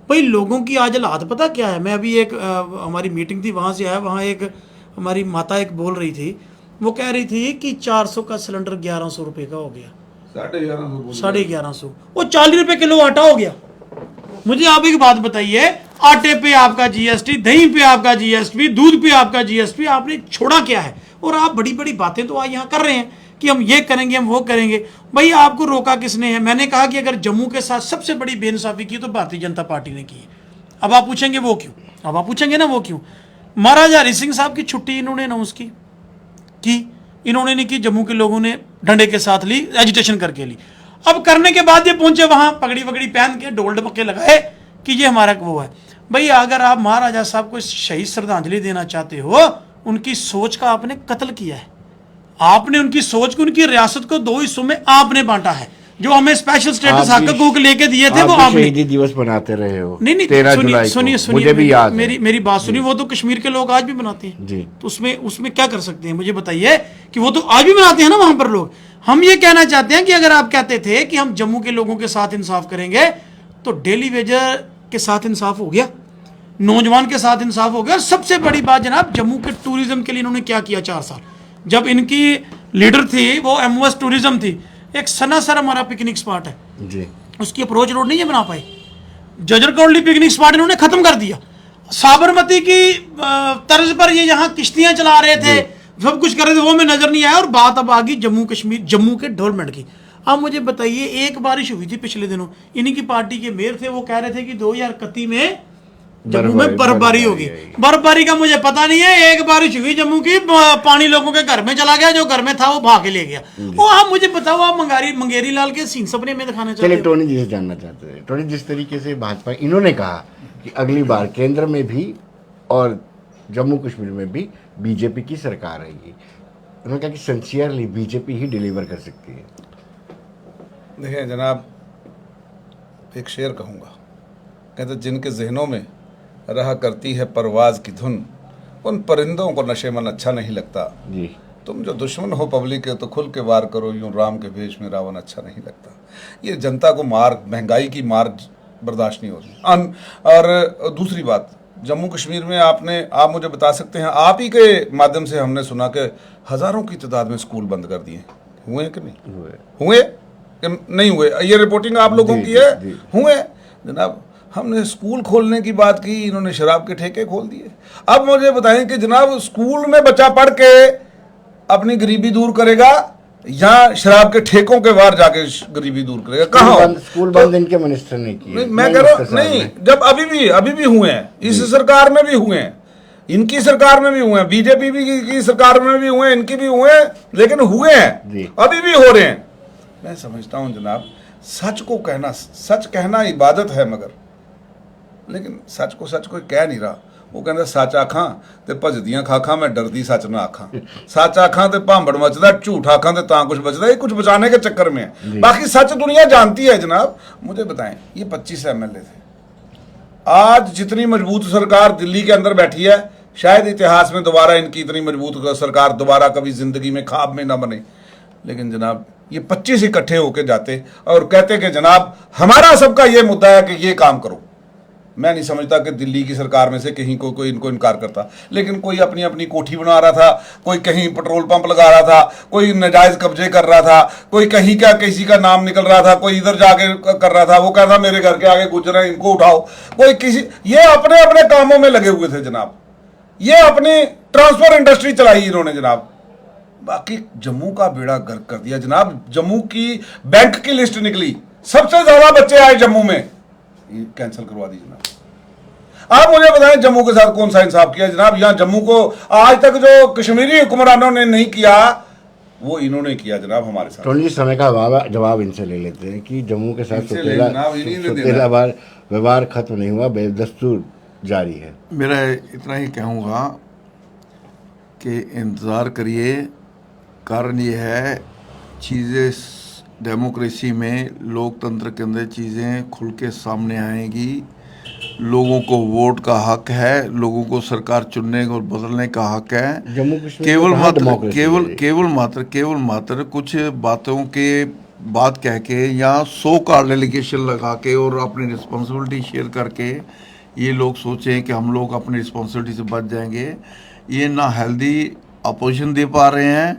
भाई लोगों की आज हालात पता क्या है। मैं अभी एक हमारी मीटिंग थी, वहां से आया, वहां एक हमारी माता एक बोल रही थी, वो कह रही थी कि 400 का सिलेंडर 1100 रुपए का हो गया, 1150, वो 40 रुपए किलो आटा हो गया। मुझे आप एक बात बताइए, आटे पे आपका जीएसटी, दही पे आपका जीएसटी, दूध पे आपका जीएसटी, आपने छोड़ा क्या है? और आप बड़ी बड़ी बातें तो आज यहाँ कर रहे हैं कि हम ये करेंगे, हम वो करेंगे। भाई आपको रोका किसने है? मैंने कहा कि अगर जम्मू के साथ सबसे बड़ी बेइंसाफी की तो भारतीय जनता पार्टी ने की है। अब आप पूछेंगे वो क्यों? अब आप पूछेंगे ना वो क्यों? महाराजा हरि सिंह साहब की छुट्टी इन्होंने अनाउंस की, इन्होंने नहीं की, जम्मू के लोगों ने डंडे के साथ ली, एजिटेशन करके ली। अब करने के बाद ये पहुंचे वहां पगड़ी वगड़ी पहन के, ढोल ढमके लगाए कि ये हमारा वो है। भाई अगर आप महाराजा साहब को शहीद श्रद्धांजलि देना चाहते हो, उनकी सोच का आपने कत्ल किया है। आपने उनकी सोच को, उनकी रियासत को 2 हिस्सों में आपने बांटा है। जो हमें स्पेशल स्टेटस हक लेके दिए थे वो आपने शहीदी दिवस बनाते रहे हो। नहीं 13 जुलाई सुनिए मुझे भी याद है। मेरी बात सुनिए, वो तो कश्मीर के लोग आज भी बनाते हैं जी। तो उसमें क्या कर सकते हैं? मुझे बताइए कि वो तो आज भी बनाते हैं ना वहां पर लोग। हम ये कहना चाहते हैं कि अगर आप कहते थे कि हम जम्मू के लोगों के साथ इंसाफ करेंगे, तो डेली वेजर के साथ इंसाफ हो गया, नौजवान के साथ इंसाफ हो गया। सबसे बड़ी बात जनाब, जम्मू के टूरिज्म के लिए इन्होंने क्या किया 4 साल, जब इनकी लीडर थी वो एमओएस टूरिज्म थी। एक सनासर हमारा पिकनिक स्पॉट है जी, उसकी अप्रोच रोड नहीं है बना पाए। जजर कोटली पिकनिक स्पॉट इन्होंने खत्म कर दिया। साबरमती की तर्ज पर ये यहाँ किश्तियां चला रहे थे, सब कुछ कर रहे थे, वो में नजर नहीं आया। और बात अब आ गई जम्मू कश्मीर, जम्मू के डेवलपमेंट की। अब मुझे बताइए, एक बारिश हुई थी पिछले दिनों, इन्हीं की पार्टी के मेयर थे, वो कह रहे थे कि 2031 में जम्मू में बर्फबारी होगी। बर्फबारी का मुझे पता नहीं है। एक बारिश हुई जम्मू की, पानी लोगों के घर में चला गया, जो घर में था वो भाग के ले गया। वो आप मुझे बताओ, आप मंगेरी लाल के सीन सपने में दिखाना चाहते चलिए हो? टोनी जी से जानना चाहते हैं। टोनी, जिस तरीके से भाजपा, इन्होंने कहा कि अगली बार केंद्र में भी और जम्मू कश्मीर में भी बीजेपी की सरकार आएगी, उन्होंने कहा कि सिंसियरली बीजेपी ही डिलीवर कर सकती है। देखिए जनाब, एक शेर कहूँगा, कहते जिनके जहनों में रहा करती है परवाज की धुन, उन परिंदों को नशेमन अच्छा नहीं लगता जी। तुम जो दुश्मन हो पब्लिक के तो खुल के वार करो, यूं राम के भेष में रावण अच्छा नहीं लगता। ये जनता को मार, महंगाई की मार बर्दाश्त नहीं होती। और दूसरी बात, जम्मू कश्मीर में आप मुझे बता सकते हैं, आप ही के माध्यम से हमने सुना कि हज़ारों की तादाद में स्कूल बंद कर दिए, हुए कि नहीं हुए कि नहीं हुए? ये रिपोर्टिंग आप लोगों की है, हुए जनाब। हमने स्कूल खोलने की बात की, इन्होंने शराब के ठेके खोल दिए। अब मुझे बताएं कि जनाब स्कूल में बच्चा पढ़ के अपनी गरीबी दूर करेगा या शराब के ठेकों के बाहर जाके गरीबी दूर करेगा? कहाँ? स्कूल बंद इनके मिनिस्टर ने किए। मैं कह रहा हूँ नहीं, जब अभी भी हुए हैं, इस सरकार में भी हुए हैं, इनकी सरकार में भी हुए हैं, बीजेपी की सरकार में भी हुए हैं, इनकी भी हुए हैं, लेकिन हुए हैं, अभी भी हो रहे हैं। मैं समझता हूँ जनाब, सच कहना इबादत है, मगर लेकिन सच कोई कह नहीं रहा। ਉਹ ਕਹਿੰਦਾ ਸੱਚ ਆਖਾਂ ਤੇ ਭਜਦੀਆਂ ਖਾਖਾਂ मैं डरती सच ना आखां सच आखां ते भांबड़ मचदा झूठ आखां ते तां कुछ बचदा ये कुछ बचाने के चक्कर में है बाकी सच दुनिया जानती है जनाब मुझे बताएं ये 25 MLA थे आज जितनी मजबूत सरकार दिल्ली के अंदर बैठी है शायद इतिहास में दोबारा इनकी इतनी मजबूत सरकार दोबारा कभी जिंदगी में ख्वाब में ना बने लेकिन जनाब ये 25 इकट्ठे होके जाते और कहते कि जनाब हमारा सबका ये मुद्दा है कि ये काम करो मैं नहीं समझता कि दिल्ली की सरकार में से कहीं कोई इनको इनकार करता लेकिन कोई अपनी अपनी कोठी बना रहा था कोई कहीं पेट्रोल पंप लगा रहा था कोई नाजायज कब्जे कर रहा था कोई कहीं का किसी का नाम निकल रहा था कोई इधर जाके कर रहा था वो कहता मेरे घर के आगे गुजर रहे हैं इनको उठाओ कोई किसी ये अपने अपने कामों में लगे हुए थे जनाब ये अपनी ट्रांसफर इंडस्ट्री चलाई इन्होंने जनाब बाकी जम्मू का बेड़ा गर्क कर दिया जनाब जम्मू की बैंक की लिस्ट निकली सबसे ज्यादा बच्चे आए जम्मू में ये कैंसिल करवा दी जनाब आप मुझे बताएं जम्मू के साथ कौन सा इंसाफ किया जनाब यहाँ जम्मू को आज तक जो कश्मीरी हुक्मरानों ने नहीं किया वो इन्होंने किया जनाब हमारे साथ टोनी जी समय का जवाब इनसे ले लेते हैं कि जम्मू के साथ इनसे ले जनाब, इन्हीं ने देना। सुतेला व्यवहार खत्म नहीं हुआ बेदस्तूर जारी है मेरा इतना ही कहूँगा कि इंतज़ार करिए कारण ये है चीज़ें डेमोक्रेसी में लोकतंत्र के अंदर चीज़ें खुल के सामने आएंगी लोगों को वोट का हक है लोगों को सरकार चुनने और बदलने का हक है जम्मू कश्मीर केवल मात्र कुछ बातों के बात कह के या 100 का डेलीगेशन लगा के और अपनी रिस्पॉन्सिबिलिटी शेयर करके ये लोग सोचें कि हम लोग अपनी रिस्पॉन्सिबिलिटी से बच जाएंगे ये ना हेल्दी अपोजिशन दे पा रहे हैं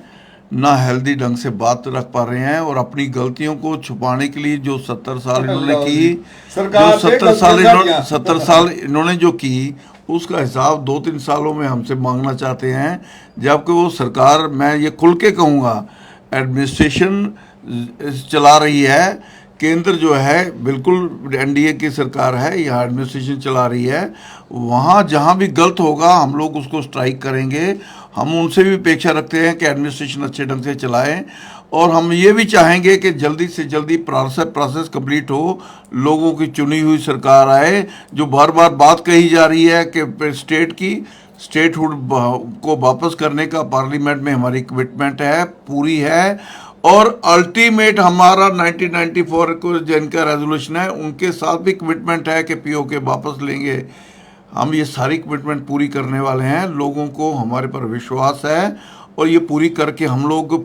ना हेल्दी ढंग से बात रख पा रहे हैं और अपनी गलतियों को छुपाने के लिए जो 70 साल इन्होंने की सरकार जो 70 साल इन्होंने जो की उसका हिसाब 2-3 सालों में हमसे मांगना चाहते हैं जबकि वो सरकार मैं ये खुल के कहूँगा एडमिनिस्ट्रेशन चला रही है केंद्र जो है बिल्कुल एनडीए की सरकार है यहाँ एडमिनिस्ट्रेशन चला रही है वहाँ जहाँ भी गलत होगा हम लोग उसको स्ट्राइक करेंगे हम उनसे भी अपेक्षा रखते हैं कि एडमिनिस्ट्रेशन अच्छे ढंग से चलाएं और हम ये भी चाहेंगे कि जल्दी से जल्दी प्रोसेस कंप्लीट हो लोगों की चुनी हुई सरकार आए जो बार बार बात कही जा रही है कि स्टेटहुड को वापस करने का पार्लियामेंट में हमारी कमिटमेंट है पूरी है और अल्टीमेट हमारा 1994 को जिनका रेजोल्यूशन है उनके साथ भी कमिटमेंट है कि पीओके वापस लेंगे हम ये सारी कमिटमेंट पूरी करने वाले हैं लोगों को हमारे पर विश्वास है और ये पूरी करके हम लोग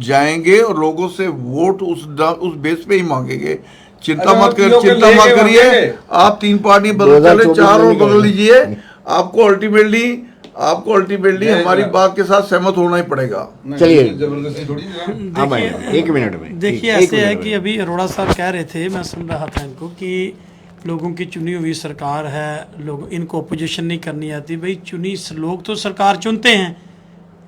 जाएंगे और लोगों से वोट उस बेस पे ही मांगेंगे चिंता मत करिए आप 3 पार्टी बदल चले 4 और बदल लीजिए आपको अल्टीमेटली हमारी बात के साथ सहमत होना ही पड़ेगा चलिए जबरदस्ती थोड़ी हाँ भाई 1 मिनट में देखिए ऐसे है कि अभी अरोड़ा साहब कह रहे थे मैं सुन रहा था इनको कि लोगों की चुनी हुई सरकार है लोग इनको अपोजिशन नहीं करनी आती भाई चुनी लोग तो सरकार चुनते हैं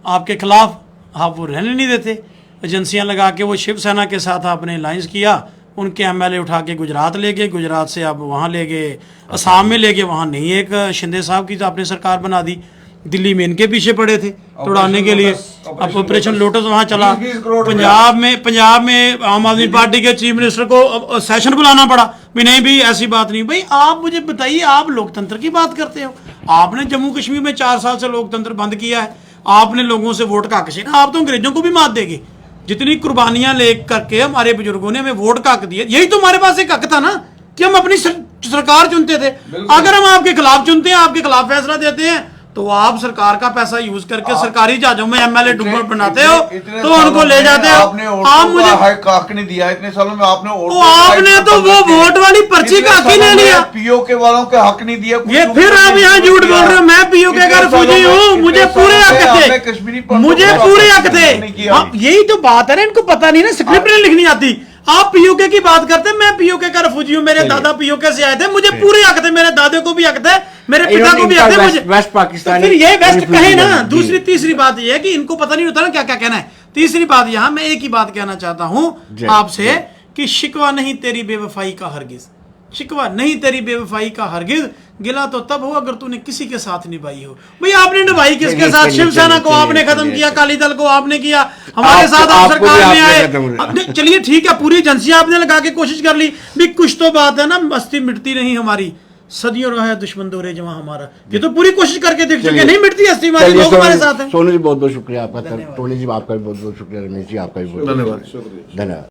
आपके खिलाफ आप वो रहने नहीं देते एजेंसियां लगा के वो शिवसेना के साथ आपने अलायंस किया उनके एमएलए उठा के गुजरात ले गए गुजरात से आप वहाँ ले गए असम में ले गए वहाँ नहीं एक शिंदे साहब की तो आपने सरकार बना दी दिल्ली में इनके पीछे पड़े थे तोड़ाने के लिए अब ऑपरेशन लोटस वहाँ चला पंजाब में आम आदमी पार्टी के चीफ मिनिस्टर को सेशन बुलाना पड़ा भी नहीं भी ऐसी बात नहीं भाई आप मुझे बताइए आप लोकतंत्र की बात करते हो आपने जम्मू कश्मीर में 4 साल से लोकतंत्र बंद किया है आपने लोगों से वोट का हक छीना आप तो अंग्रेजों को भी मात देंगे जितनी कुर्बानियां ले करके हमारे बुजुर्गों ने हमें वोट का हक दिया यही तो हमारे पास एक हक था ना कि हम अपनी सरकार चुनते थे अगर हम आपके खिलाफ चुनते हैं आपके खिलाफ फैसला देते हैं तो आप सरकार का पैसा यूज करके सरकारी जहाजों में एमएलए डुम्बर बनाते हो तो उनको ले जाते हो आप मुझे हक नहीं दिया इतने सालों में आपने तो वो वोट वाली पर्ची का हक ही ले लिया पीओके वालों के हक नहीं दिया ये फिर आप यहाँ झूठ बोल रहे हो मैं पीओके का रिफ्यूजी हूँ मुझे पूरे हक थे मुझे पूरे हक थे यही तो बात है ना इनको पता नहीं ना स्क्रिप्ट नहीं लिखनी आती आप पीओके की बात करते हैं मैं पीओके का रिफ्यूजी हूँ मेरे दादा पीओके से आए थे मुझे पूरे हक थे मेरे दादे को भी हक थे मेरे पिता को भी हक थे मुझे वेस्ट पाकिस्तान तो फिर ये वेस्ट कहे ना दूसरी तीसरी बात ये है कि इनको पता नहीं होता ना क्या क्या कहना है तीसरी बात यहाँ मैं एक ही बात कहना चाहता हूँ आपसे कि शिकवा नहीं तेरी बेवफाई का हरगिज शिकवा नहीं तेरी बेवफाई का हरगिज गिला तो तब हो अगर तूने किसी के साथ निभाई हो भाई आपने निभाई किसके साथ शिवसेना को आपने खत्म किया अकाली दल को आपने किया हमारे साथ आप सरकार में आए चलिए ठीक है पूरी एजेंसियां आपने लगा के कोशिश कर ली भी कुछ तो बात है ना मस्ती मिटती नहीं हमारी सदियों रहा है दुश्मन दोरे जवां हमारा। ये तो पूरी कोशिश करके देख चुके, चलिए। नहीं मिटती हस्ती हमारी, चलिए, लोग हमारे साथ हैं। सोनू जी बहुत बहुत शुक्रिया आपका, धन्यवाद। टोनी जी आपका भी बहुत बहुत शुक्रिया, रमेश जी आपका भी बहुत धन्यवाद। शुक्रिया। धन्यवाद।